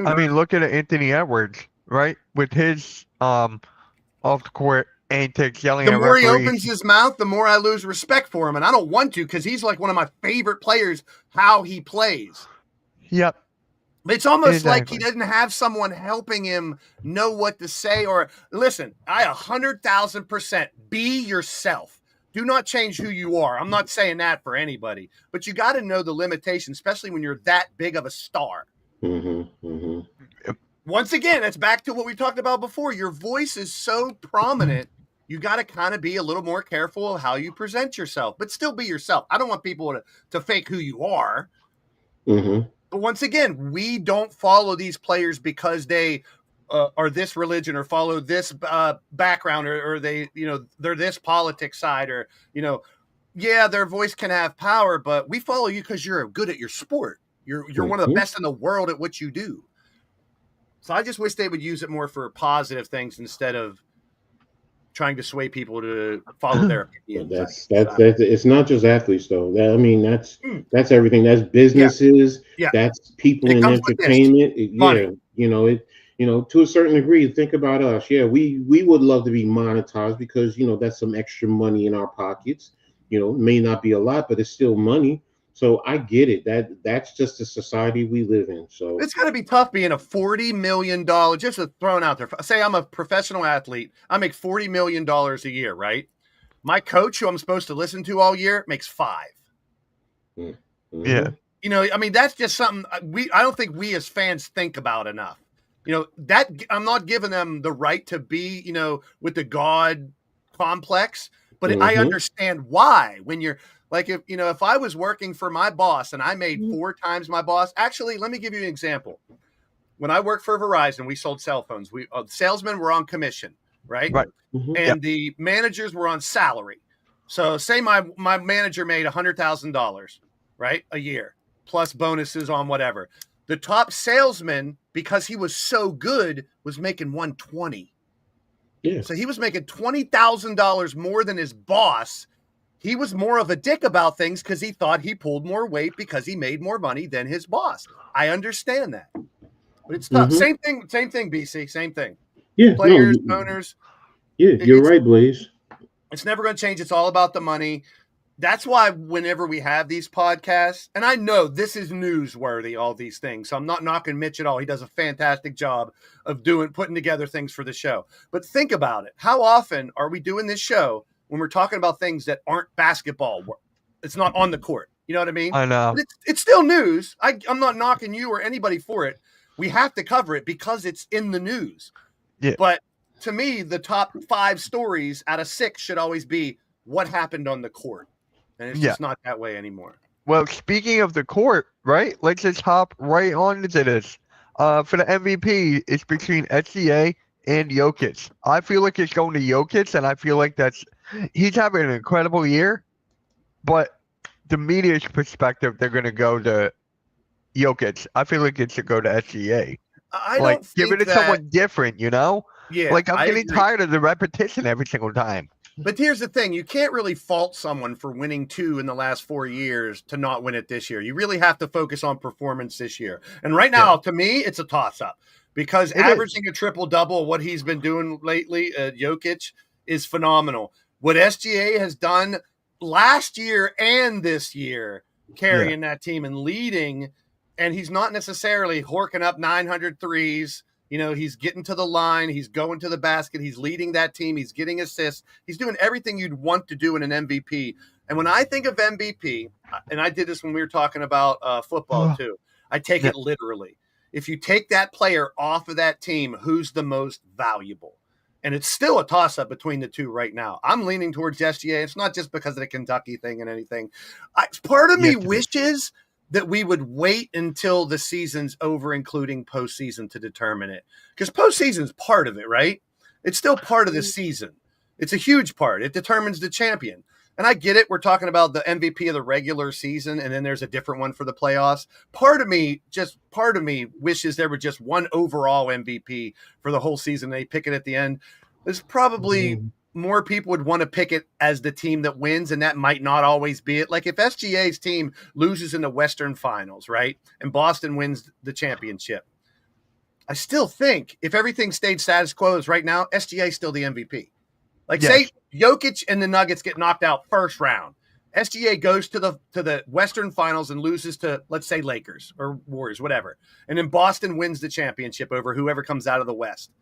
I mean, look at Anthony Edwards, right? With his off the court antics, yelling The at more he referees. opens his mouth, the more I lose respect for him. And I don't want to, because he's like one of my favorite players, how he plays. Yep. It's almost like he Exactly. doesn't have someone helping him know what to say. Or listen, I 100,000% be yourself. Do not change who you are. I'm not saying that for anybody, but you got to know the limitations, especially when you're that big of a star. Once again, it's back to what we talked about before. Your voice is so prominent. You got to kind of be a little more careful of how you present yourself, but still be yourself. I don't want people to fake who you are. But once again, we don't follow these players because they are this religion or follow this background or they, they're this politics side or, yeah, their voice can have power, but we follow you because you're good at your sport. You're one of the best in the world at what you do. So I just wish they would use it more for positive things instead of trying to sway people to follow their opinion. That's it's not just athletes though. That's everything. That's businesses. Yeah. That's people It in comes with this. entertainment. Money. To a certain degree, think about us. Yeah, we would love to be monetized because that's some extra money in our pockets. It may not be a lot, but it's still money. So I get it. That's just the society we live in. So it's going to be tough being a $40 million, just thrown out there. Say I'm a professional athlete. I make $40 million a year, right? My coach, who I'm supposed to listen to all year, makes $5 million. Yeah. That's just something I don't think we as fans think about enough. That I'm not giving them the right to be, with the God complex, but I understand why when you're, like, if I was working for my boss and I made 4 times my boss, actually, let me give you an example. When I worked for Verizon, we sold cell phones. Salesmen were on commission, right? Right. And the managers were on salary. So say my manager made $100,000, right, a year, plus bonuses on whatever. The top salesman, because he was so good, was making $120,000. Yeah. So he was making $20,000 more than his boss. He was more of a dick about things because he thought he pulled more weight because he made more money than his boss. I understand that, but it's tough. Same thing, BC, same thing. Yeah, Players, owners. Yeah, you're right, Blaze. It's never going to change. It's all about the money. That's why whenever we have these podcasts, and I know this is newsworthy, all these things, so I'm not knocking Mitch at all. He does a fantastic job of putting together things for the show. But think about it. How often are we doing this show when we're talking about things that aren't basketball? It's not on the court. You know what I mean? I know. But it's still news. I'm not knocking you or anybody for it. We have to cover it because it's in the news. Yeah. But to me, the top 5 stories out of 6 should always be what happened on the court. And it's just not that way anymore. Well, speaking of the court, right? Let's just hop right on to this. For the MVP, it's between SGA and Jokic. I feel like it's going to Jokic, and I feel like he's having an incredible year. But the media's perspective, they're going to go to Jokic. I feel like it should go to SGA. Give it to someone different, Yeah. Like, I'm getting tired of the repetition every single time. But here's the thing. You can't really fault someone for winning 2 in the last 4 years to not win it this year. You really have to focus on performance this year. And right now, to me, it's a toss-up because averaging a triple-double, what he's been doing lately, Jokic, is phenomenal. What SGA has done last year and this year, carrying that team and leading, and he's not necessarily horking up 900 threes. He's getting to the line. He's going to the basket. He's leading that team. He's getting assists. He's doing everything you'd want to do in an MVP. And when I think of MVP, and I did this when we were talking about football too, I take it literally. If you take that player off of that team, who's the most valuable? And it's still a toss-up between the two right now. I'm leaning towards SGA. It's not just because of the Kentucky thing and anything. Part of me wishes that we would wait until the season's over, including postseason, to determine it. Because postseason's part of it, right? It's still part of the season. It's a huge part. It determines the champion. and I get it. We're talking about the MVP of the regular season, and then there's a different one for the playoffs. Part of me wishes there were just one overall MVP for the whole season. They pick it at the end. There's probably more people would want to pick it as the team that wins, and that might not always be it. Like if SGA's team loses in the Western Finals, right, and Boston wins the championship, I still think if everything stayed status quo as right now, SGA is still the MVP. Like say Jokic and the Nuggets get knocked out first round. SGA goes to the Western Finals and loses to, let's say, Lakers or Warriors, whatever. And then Boston wins the championship over whoever comes out of the West.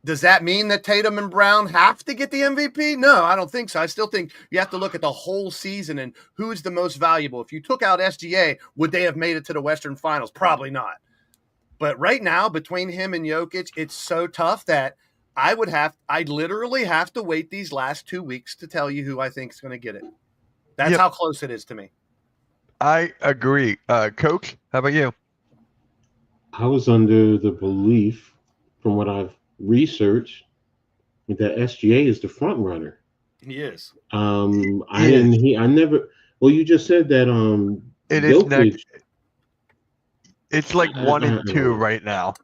Does that mean that Tatum and Brown have to get the MVP? No, I don't think so. I still think you have to look at the whole season and who's the most valuable. If you took out SGA, would they have made it to the Western Finals? Probably not. But right now, between him and Jokic, it's so tough that I'd literally have to wait these last 2 weeks to tell you who I think is going to get it. That's how close it is to me. I agree. Coach, how about you? I was under the belief, from what I've researched, that SGA is the front runner. He is. I never. Well, you just said that. It is next. It's like 1 and 2 right now.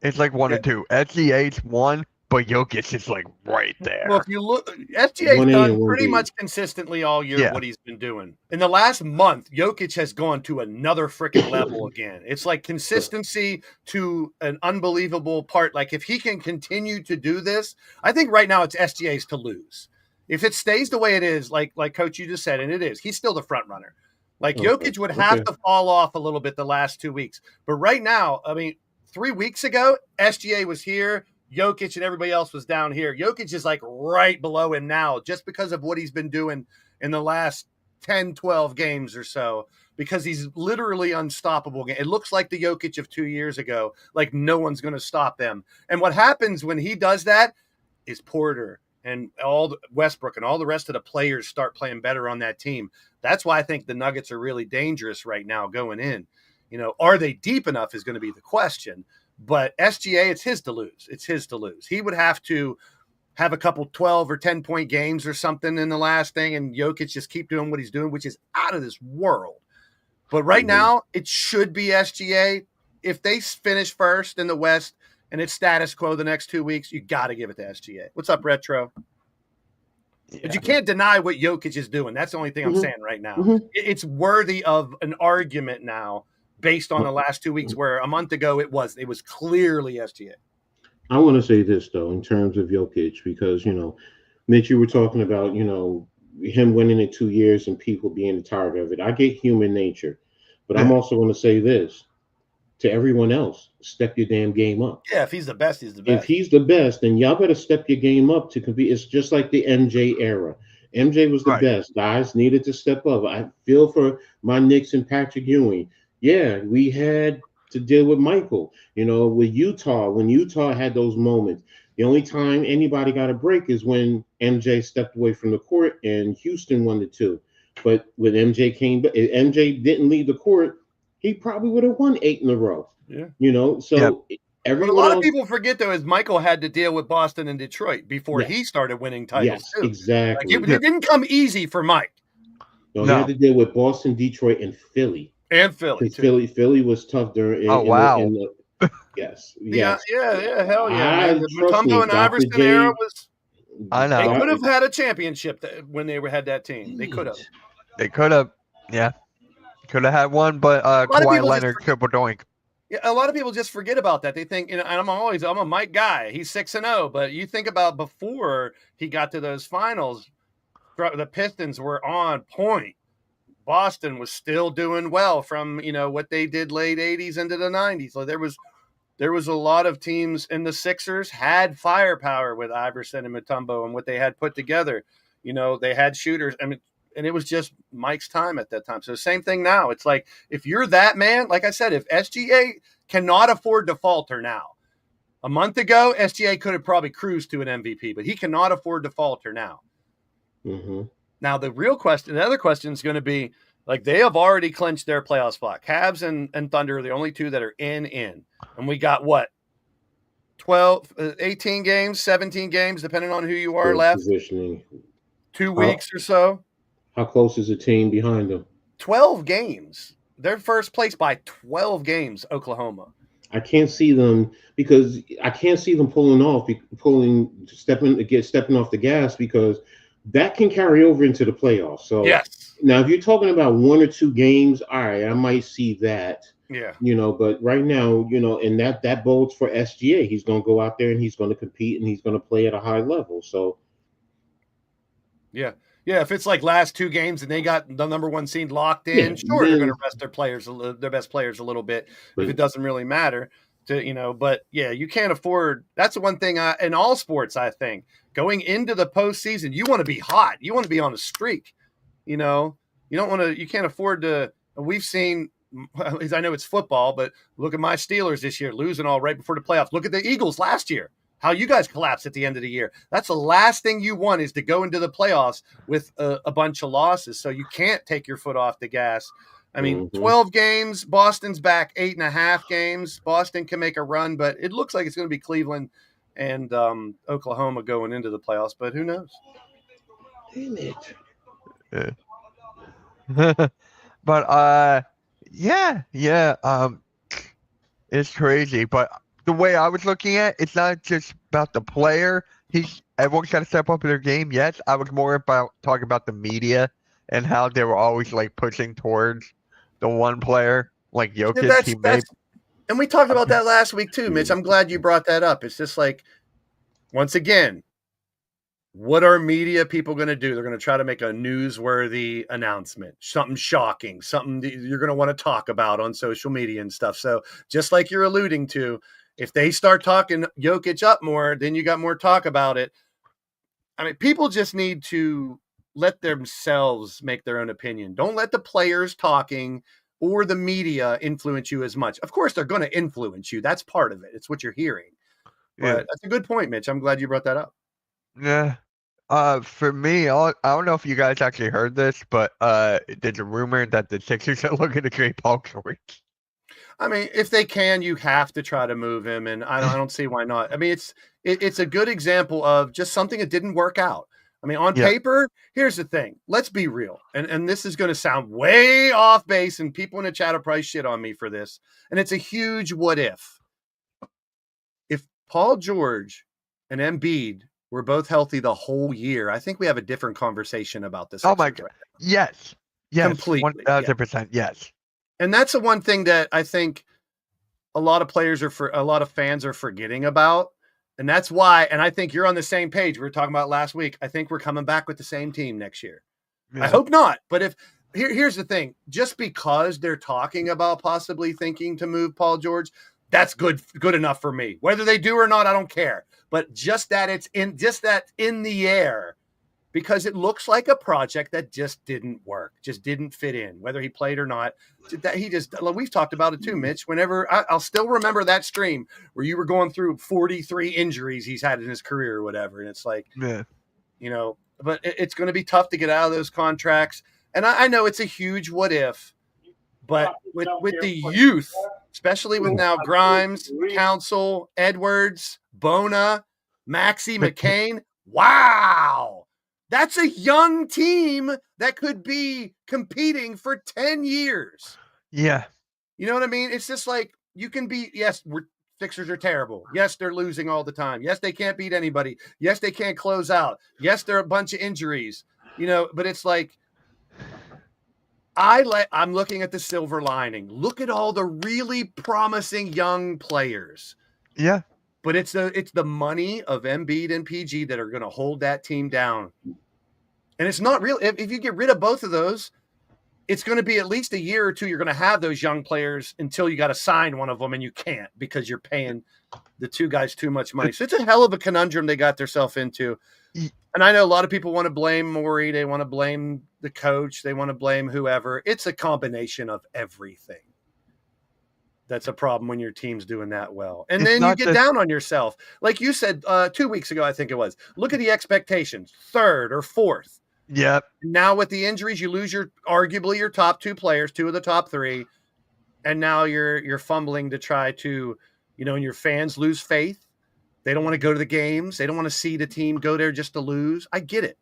It's like 1 and 2. SGA's 1, but Jokic is like right there. Well, if you look, SGA's done pretty much consistently all year what he's been doing. In the last month, Jokic has gone to another freaking level again. It's like consistency to an unbelievable part. Like if he can continue to do this, I think right now it's SGA's to lose. If it stays the way it is, like Coach you just said, and it is, he's still the front runner. Like Jokic would have to fall off a little bit the last 2 weeks. But right now, I mean, 3 weeks ago, SGA was here, Jokic and everybody else was down here. Jokic is like right below him now just because of what he's been doing in the last 10, 12 games or so, because he's literally unstoppable. It looks like the Jokic of 2 years ago, like no one's going to stop them. And what happens when he does that is Porter and Westbrook and all the rest of the players start playing better on that team. That's why I think the Nuggets are really dangerous right now going in. You know, are they deep enough is going to be the question. But SGA, it's his to lose. It's his to lose. He would have to have a couple 12 or 10-point games or something in the last thing, and Jokic just keep doing what he's doing, which is out of this world. But right now, it should be SGA. If they finish first in the West and it's status quo the next 2 weeks, you got to give it to SGA. What's up, Retro? Yeah. But you can't deny what Jokic is doing. That's the only thing I'm saying right now. It's worthy of an argument now based on the last 2 weeks, where a month ago it was clearly SGA. I want to say this, though, in terms of Jokic, because, Mitch, you were talking about, him winning in 2 years and people being tired of it. I get human nature, but I'm also going to say this to everyone else: step your damn game up. Yeah, if he's the best, he's the best. If he's the best, then y'all better step your game up to compete. It's just like the MJ era. MJ was the best. Guys needed to step up. I feel for my Knicks and Patrick Ewing. Yeah, we had to deal with Michael, with Utah. When Utah had those moments, the only time anybody got a break is when MJ stepped away from the court and Houston won the 2. But when MJ came back, if MJ didn't leave the court, he probably would have won 8 in a row. Yeah. Everyone a lot of people forget, though, is Michael had to deal with Boston and Detroit before he started winning titles. Yes, too. Exactly. Like it didn't come easy for Mike. No, he had to deal with Boston, Detroit, and Philly. And Philly, too. Philly was tough during. Yes. Yeah, hell yeah. The Mutombo and Iverson era was. I know. They could have had a championship when they had that team. They could have. They could have. Yeah. Could have had one, but Kawhi Leonard triple doink. Yeah, a lot of people just forget about that. They think, and I'm a Mike guy. He's 6-0, but you think about before he got to those finals, the Pistons were on point. Boston was still doing well from what they did late 80s into the 90s. So there was a lot of teams, and the Sixers had firepower with Iverson and Mutombo and what they had put together. They had shooters. I mean. And it was just Mike's time at that time. So same thing now. It's like, if you're that man, like I said, if SGA cannot afford to falter now. A month ago, SGA could have probably cruised to an MVP, but he cannot afford to falter now. Mm-hmm. Now, the other question is going to be, like, they have already clinched their playoff spot. Cavs and Thunder are the only two that are in. And we got, 18 games, 17 games, depending on who you are left. Positioning. 2 weeks or so. How close is the team behind them? 12 games. They're first place by 12 games, Oklahoma. I can't see them because I can't see them stepping off the gas, because that can carry over into the playoffs. So Yes. now, if you're talking about 1 or 2 games, all right, I might see that. Yeah. But right now, and that bodes for SGA. He's going to go out there and he's going to compete and he's going to play at a high level. So, yeah. If it's like last 2 games and they got the number 1 seed locked in, sure, they're going to rest their best players a little bit if it doesn't really matter But yeah, you can't afford. That's the one thing in all sports, I think, going into the postseason, you want to be hot. You want to be on a streak. You don't want to. You can't afford to. We've seen. I know it's football, but look at my Steelers this year, losing all right before the playoffs. Look at the Eagles last year, how you guys collapsed at the end of the year. That's the last thing you want, is to go into the playoffs with a bunch of losses. So you can't take your foot off the gas. I mean, 12 games, Boston's back 8.5 games. Boston can make a run, but it looks like it's going to be Cleveland and Oklahoma going into the playoffs, but who knows? Damn it. Yeah. But it's crazy. But the way I was looking at it, it's not just about the player. Everyone's got to step up their game. Yes, I was more about talking about the media and how they were always like pushing towards the one player, like Jokic. And we talked about that last week too, Mitch. I'm glad you brought that up. It's just like, once again, what are media people going to do? They're going to try to make a newsworthy announcement, something shocking, something that you're going to want to talk about on social media and stuff. So just like you're alluding to, if they start talking Jokic up more, then you got more talk about it. I mean, people just need to let themselves make their own opinion. Don't let the players talking or the media influence you as much. Of course, they're going to influence you. That's part of it. It's what you're hearing. But that's a good point, Mitch. I'm glad you brought that up. Yeah. For me, I don't know if you guys actually heard this, but there's a rumor that the Sixers are looking to trade Paul George. I mean, if they can, you have to try to move him, and I don't see why not. I mean, it's a good example of just something that didn't work out. I mean, on paper, here's the thing. Let's be real, and this is going to sound way off base, and people in the chat will probably shit on me for this, and it's a huge what if. If Paul George and Embiid were both healthy the whole year, I think we have a different conversation about this. Oh my God. Right, yes. Completely. 1,000%. Yes. And that's the one thing that I think a lot of fans are forgetting about. And that's why, and I think you're on the same page. We were talking about last week. I think we're coming back with the same team next year. Yeah. I hope not. But here's the thing, just because they're talking about possibly thinking to move Paul George, that's good enough for me. Whether they do or not, I don't care. But just that in the air, because it looks like a project that just didn't work, just didn't fit in, whether he played or not. We've talked about it too, Mitch. Whenever I'll still remember that stream where you were going through 43 injuries he's had in his career or whatever. And it's like, but it's going to be tough to get out of those contracts. And I know it's a huge what if, but with the youth, especially with now Grimes, Council, Edwards, Bona, Maxey, McCain, wow. That's a young team that could be competing for 10 years. Yeah. You know what I mean? It's just like, you can be, yes, Sixers are terrible. Yes, they're losing all the time. Yes, they can't beat anybody. Yes, they can't close out. Yes, there are a bunch of injuries. But it's like, I'm looking at the silver lining. Look at all the really promising young players. Yeah. But it's the money of Embiid and PG that are going to hold that team down. And it's not real. If you get rid of both of those, it's going to be at least a year or two. You're going to have those young players until you got to sign one of them, and you can't because you're paying the two guys too much money. So it's a hell of a conundrum they got themselves into. And I know a lot of people want to blame Morey. They want to blame the coach. They want to blame whoever. It's a combination of everything. That's a problem when your team's doing that well. And then you get down on yourself. Like you said 2 weeks ago, I think it was. Look at the expectations, third or fourth. Yep. Now with the injuries, you lose arguably your top 2 players, 2 of the top 3. And now you're fumbling to try to, and your fans lose faith. They don't want to go to the games. They don't want to see the team go there just to lose. I get it.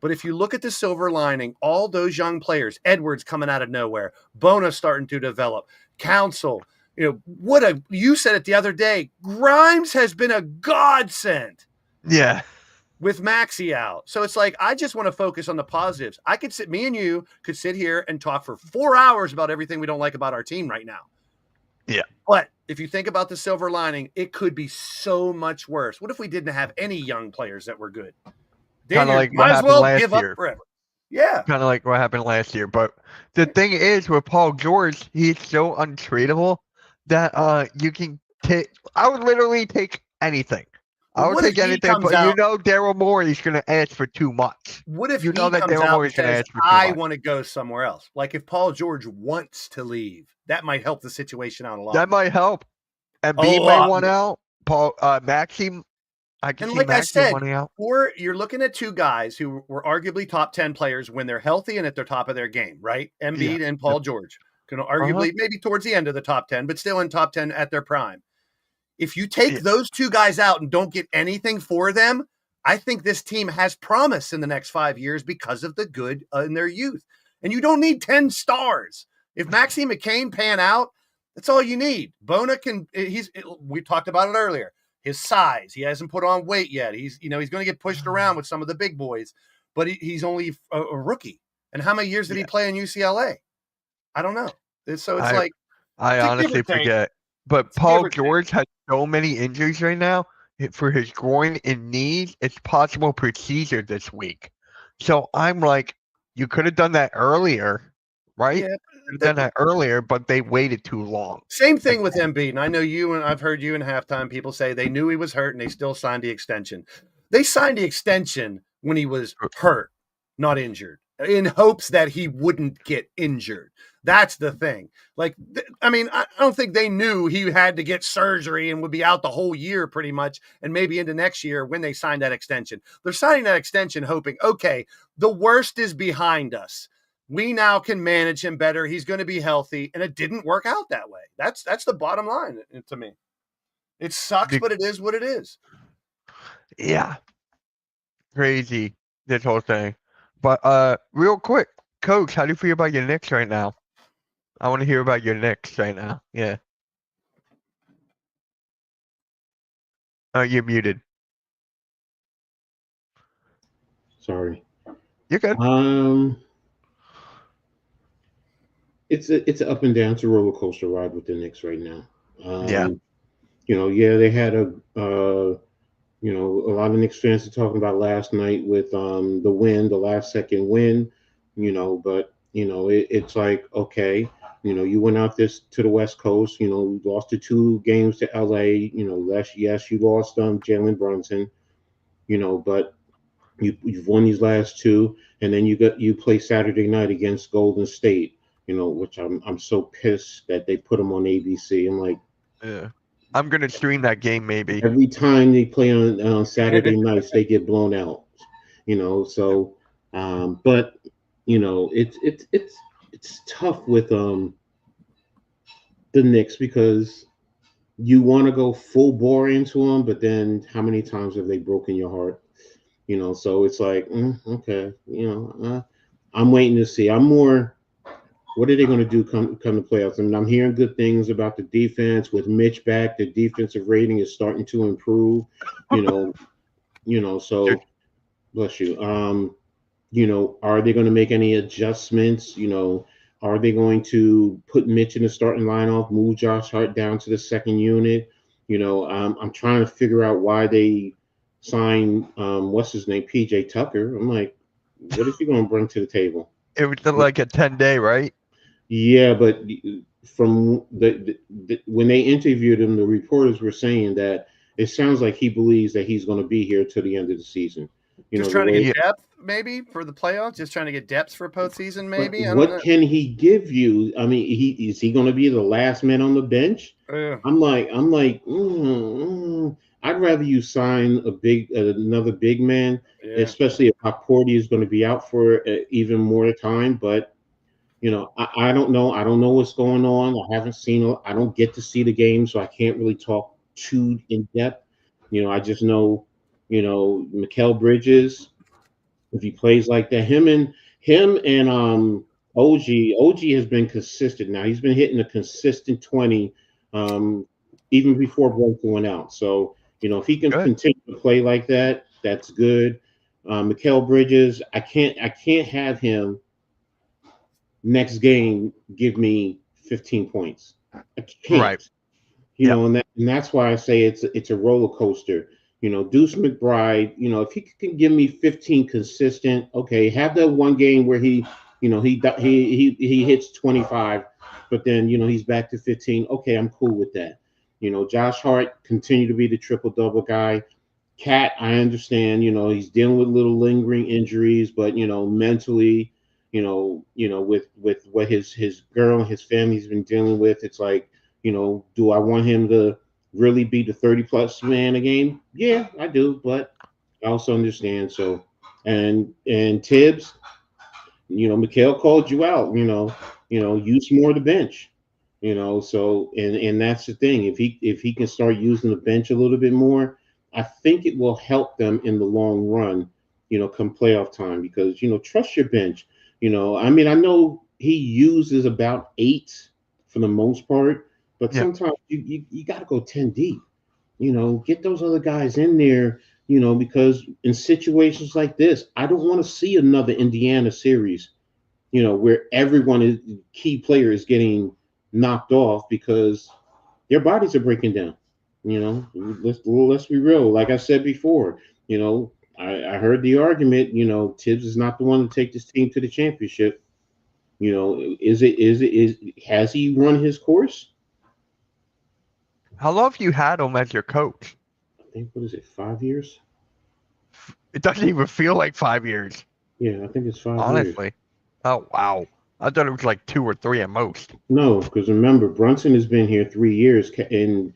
But if you look at the silver lining, all those young players, Edwards coming out of nowhere, Bona starting to develop, Council, you said it the other day, Grimes has been a godsend. Yeah. With Maxey out. So it's like, I just want to focus on the positives. Me and you could sit here and talk for 4 hours about everything we don't like about our team right now. Yeah. But if you think about the silver lining, it could be so much worse. What if we didn't have any young players that were good? Kind of like what might as happened well last give year. up forever. Yeah. Kind of like what happened last year. But the thing is, with Paul George, he's so untradeable that you can take. I would literally take anything. I would What if take he anything, comes but out- Daryl Morey's going to ask for too much. What if You know he that comes Daryl out Morey's and gonna says, ask for too I much. want to go somewhere else? Like if Paul George wants to leave, that might help the situation out a lot. That might help. And A B lot may want out. Maxime, I can And see like I Maxime said, wanting out. or you're looking at two guys who were arguably top 10 players when they're healthy and at their top of their game, right? Embiid and Paul George. Arguably maybe towards the end of the top 10, but still in top 10 at their prime. If you take those two guys out and don't get anything for them, I think this team has promise in the next 5 years because of the good in their youth. And you don't need 10 stars. If Maxime McCain pan out, that's all you need. Bona we talked about it earlier. His size, he hasn't put on weight yet. He's going to get pushed around with some of the big boys, but he's only a rookie. And how many years did he play in UCLA? I don't know. So it's like, I honestly forget. But Paul George has so many injuries right now. For his groin and knees, it's possible procedure this week. So I'm like, you could have done that earlier, right? Yeah, done that earlier, but they waited too long. Same thing with Embiid. And I know I've heard you in halftime people say they knew he was hurt and they still signed the extension. They signed the extension when he was hurt, not injured, in hopes that he wouldn't get injured. That's the thing. Like, I mean, I don't think they knew he had to get surgery and would be out the whole year pretty much, and maybe into next year when they signed that extension. They're signing that extension hoping, okay, the worst is behind us. We now can manage him better. He's going to be healthy, and it didn't work out that way. That's the bottom line to me. It sucks, but it is what it is. Yeah. Crazy, this whole thing. But real quick, Coach, how do you feel about your Knicks right now? I want to hear about your Knicks right now. Yeah. Oh, you're muted. Sorry. You're good. It's an up and down, it's a roller coaster ride with the Knicks right now. Yeah. They had a lot of Knicks fans are talking about last night with the last second win, but it's like, okay, you went out this to the West Coast, you lost the 2 games to LA, yes, you lost Jalen Brunson, but you've won these last 2, and then you play Saturday night against Golden State, which I'm so pissed that they put them on ABC. I'm like, yeah, I'm gonna stream that game maybe. Every time they play on Saturday nights, they get blown out. So, but it's tough with the Knicks because you want to go full bore into them, but then how many times have they broken your heart? So it's like, okay, I'm waiting to see. I'm more, what are they going to do come to playoffs? I mean, I'm hearing good things about the defense with Mitch back. The defensive rating is starting to improve. So bless you. Are they going to make any adjustments? Are they going to put Mitch in the starting lineup, move Josh Hart down to the second unit? I'm trying to figure out why they signed what's his name, PJ Tucker. I'm like, what is he going to bring to the table? It was like a 10-day, right? Yeah, but from when they interviewed him, the reporters were saying that it sounds like he believes that he's going to be here till the end of the season. Just trying to get depth, maybe for the playoffs. Just trying to get depth for postseason, maybe. What can he give you? I mean, is he going to be the last man on the bench? I'm like, I'd rather you sign another big man, especially if Porty is going to be out for even more time. But I don't know. I don't know what's going on. I don't get to see the game, so I can't really talk too in depth. I just know, Mikal Bridges, If he plays like that, him and OG has been consistent now. He's been hitting a consistent 20 um, even before Brunson went out. So, if he can Good. continue to play like that, that's good. Mikal Bridges, I can't have him next game give me 15 points. I Right. can't. Yep. And that's why I say it's a roller coaster. Deuce McBride, if he can give me 15 consistent, okay, have that one game where he hits 25, but then he's back to 15. Okay, I'm cool with that. Josh Hart continue to be the triple double guy. Cat, I understand, he's dealing with little lingering injuries, but mentally, with what his girl and his family's been dealing with, it's like, do I want him to really be the 30 plus man a game? Yeah, I do, but I also understand. So, and Tibbs, Mikhail called you out. Use more of the bench. So and that's the thing. If he can start using the bench a little bit more, I think it will help them in the long run. Come playoff time, because trust your bench. I mean, I know he uses about 8 for the most part, but Yeah. sometimes you got to go 10 deep. Get those other guys in there. Because in situations like this, I don't want to see another Indiana series. Where everyone is key player is getting knocked off because their bodies are breaking down. Let's be real. Like I said before, I heard the argument. Tibbs is not the one to take this team to the championship. Has he run his course? How long have you had him as your coach? I think, what is it, 5 years? It doesn't even feel like 5 years, Yeah, I think it's 5 years. honestly. Oh wow. I thought it was like 2 or 3 at most. No, because remember, Brunson has been here 3 years, and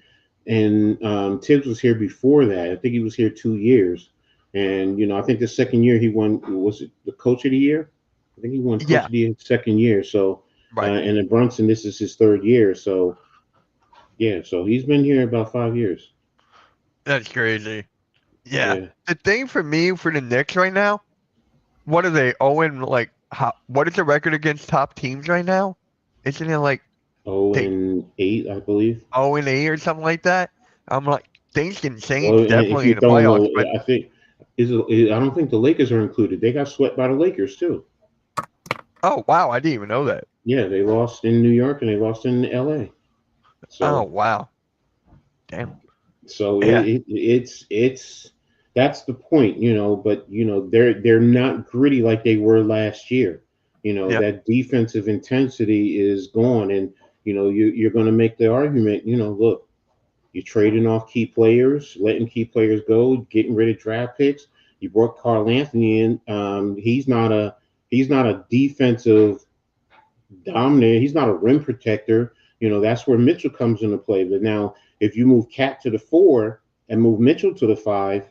Tibbs was here before that. I think he was here 2 years, and I think the second year he won. Was it the coach of the year? I think he won coach Yeah. of the year second year. So, Right. and then Brunson, this is his third year. So, yeah, so he's been here about 5 years. That's crazy. Yeah. Yeah. The thing for me for the Knicks right now, what are they? Owen, like, what is the record against top teams right now? Isn't it like Oh, they and 8, I believe. 0-8 or something like that? I'm like, things can Well, change and if definitely you in the don't playoffs, know, but I think I don't think the Lakers are included. They got swept by the Lakers too. oh wow, I didn't even know that. Yeah, they lost in New York and they lost in LA. Oh So wow. Damn. So Yeah. it's that's the point. But they're not gritty like they were last year. Yeah. That defensive intensity is gone, and you're going to make the argument. Look, you're trading off key players, letting key players go, getting rid of draft picks. You brought Carl Anthony in. He's not a defensive dominator. He's not a rim protector. That's where Mitchell comes into play. But now, if you move Cat to the 4 and move Mitchell to the 5,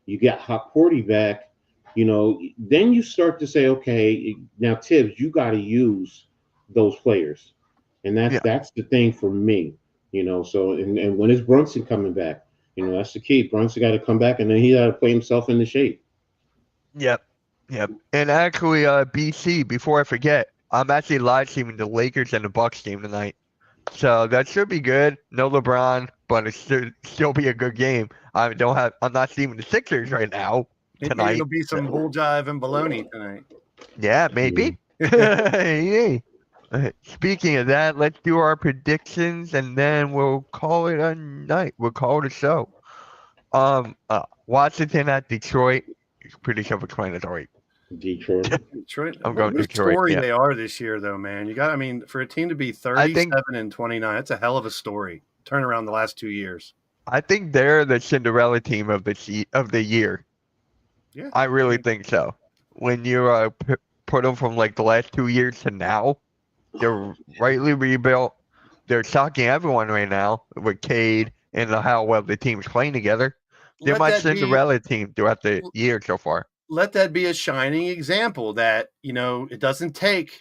you get Hot Porty back. Then you start to say, okay, now Tibbs, you got to use those players, and that's Yeah. that's the thing for me. So and when is Brunson coming back? That's the key. Brunson got to come back, and then he got to play himself into shape. Yep. Yep. And actually, BC, before I forget, I'm actually live streaming the Lakers and the Bucks game tonight. So that should be good. No LeBron, but it should still be a good game. I'm not streaming the Sixers right now Maybe tonight. it'll be some bull jive and baloney tonight. Yeah, maybe. Hey. Speaking of that, let's do our predictions and then we'll call it a night. We'll call it a show. Washington at Detroit. Pretty self-explanatory. Detroit. Detroit. I'm What going a Detroit, story yeah. they are this year, though, man. For a team to be I think 37-29, that's a hell of a story. Turnaround the last 2 years. I think they're the Cinderella team of the year. Yeah, I really think so. When you put them from like the last 2 years to now, they're rightly rebuilt. They're shocking everyone right now with Cade and how well the team's playing together. They're let my that be Cinderella team throughout the year so far. let that be a shining example that it doesn't take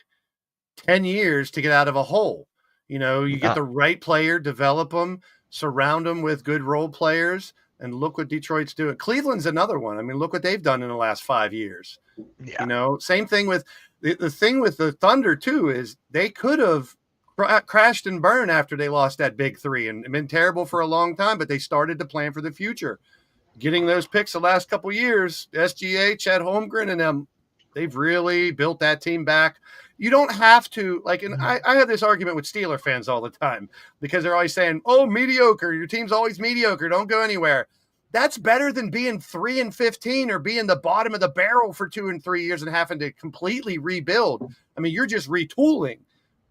10 years to get out of a hole. You get No. the right player, develop them, surround them with good role players. And look what Detroit's doing. Cleveland's another one. I mean, look what they've done in the last 5 years. Yeah. You know, same thing with the thing with the Thunder too is they could have crashed and burned after they lost that big three and been terrible for a long time, but they started to plan for the future. Getting those picks the last couple of years, SGA, Chet Holmgren, and them, they've really built that team back. You don't have to, like, and I have this argument with Steeler fans all the time because they're always saying, oh, mediocre. Your team's always mediocre. Don't go anywhere. That's better than being 3-15 or being the bottom of the barrel for 2 and 3 years and having to completely rebuild. I mean, you're just retooling,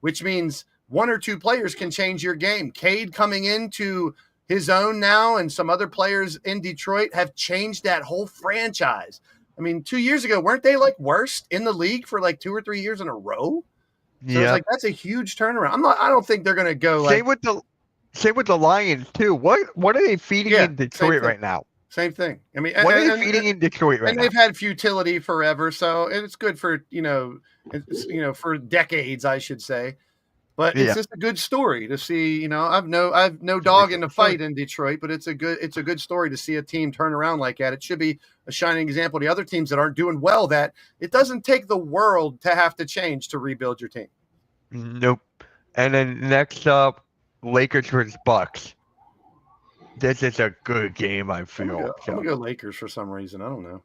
which means 1 or 2 players can change your game. Cade coming into his own now and some other players in Detroit have changed that whole franchise. I mean, 2 years ago, weren't they like worst in the league for like 2 or 3 years in a row? So it's like, that's a huge turnaround. I don't think they're going to go like. Same with the Lions too. What are they feeding in Detroit right now? Same thing. I mean, what are they feeding in Detroit right now? And they've had futility forever, so it's good for for decades, I should say. But it's just a good story to see. I've no dog in the fight in Detroit, but it's a good story to see a team turn around like that. It should be a shining example to the other teams that aren't doing well. That it doesn't take the world to have to change to rebuild your team. Nope. And then next up, Lakers versus Bucks. This is a good game, I feel. I'm gonna go Lakers for some reason. I don't know.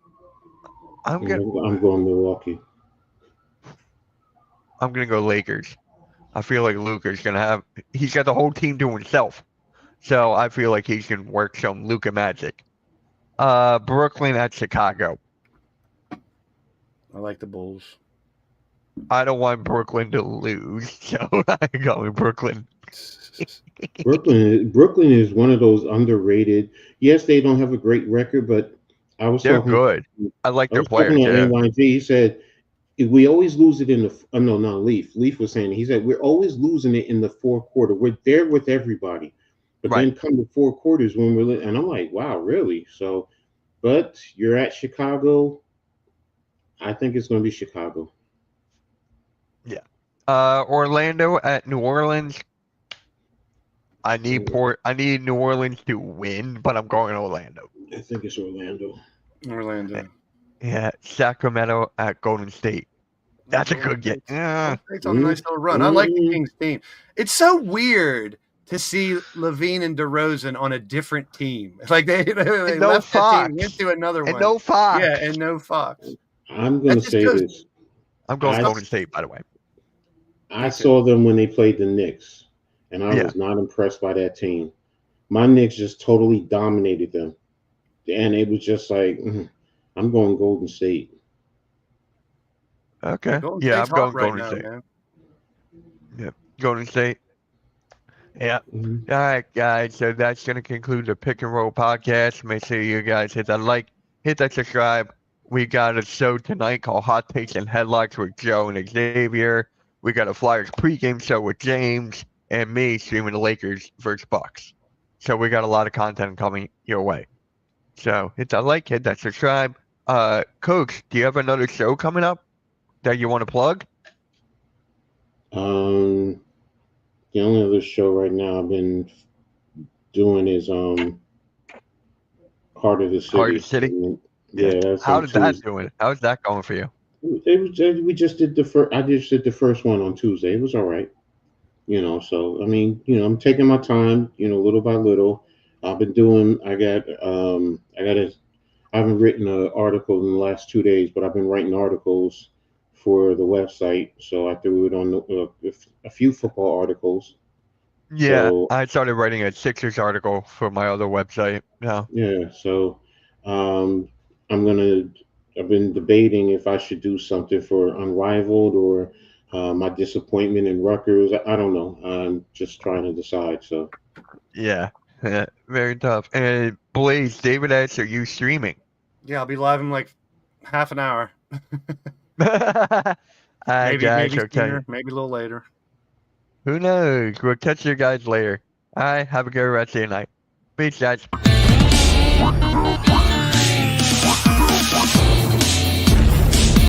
I'm going Milwaukee. I'm gonna go Lakers. I feel like Luka's he's got the whole team to himself. So I feel like he can work some Luka magic. Brooklyn at Chicago. I like the Bulls. I don't want Brooklyn to lose, so I'm going Brooklyn. Brooklyn is one of those underrated. Yes, they don't have a great record, but they're good. I like their players. NYG, he said, we always lose it in the Leaf. Leaf was saying, he said, we're always losing it in the fourth quarter. We're there with everybody. But then come the 4 quarters when and I'm like, wow, really? So, but you're at Chicago. I think it's going to be Chicago. Yeah. Orlando at New Orleans. I need New Orleans to win, but I'm going Orlando. I think it's Orlando. Yeah, Sacramento at Golden State. That's a good game. Yeah. It's on a nice little run. I like the Kings team. It's so weird to see Levine and DeRozan on a different team. It's like they left the team, went to another one. And no Fox. Yeah, and no Fox. I'm going to say this. I'm going Golden State, by the way. I saw them when they played the Knicks, and I was not impressed by that team. My Knicks just totally dominated them. And it was just like, I'm going Golden State. Okay. I'm going Golden State. Man. Yeah, Golden State. Yeah. Mm-hmm. All right, guys. So that's going to conclude the Pick and Roll podcast. Make sure you guys hit that like, hit that subscribe. We got a show tonight called Hot Takes and Headlocks with Joe and Xavier. We got a Flyers pregame show with James and me streaming the Lakers versus Bucks. So we got a lot of content coming your way. So hit that like, hit that subscribe. Coach, do you have another show coming up that you want to plug? The only other show right now I've been doing is Heart of the City. Heart of the City? Yeah. How's that doing? How's that going for you? We just did the first. I just did the first one on Tuesday. It was all right. So I mean, I'm taking my time. Little by little. I've been doing. I haven't written an article in the last 2 days, but I've been writing articles for the website. So I threw it on a few football articles. Yeah, so, I started writing a Sixers article for my other website. Yeah. So I've been debating if I should do something for Unrivaled or my disappointment in Rutgers. I don't know. I'm just trying to decide. So. Yeah, very tough. And Blaze, David asks, are you streaming? Yeah, I'll be live in like half an hour. Maybe sooner, maybe a little later. Who knows? We'll catch you guys later. All right, have a good rest of your night. Peace, guys.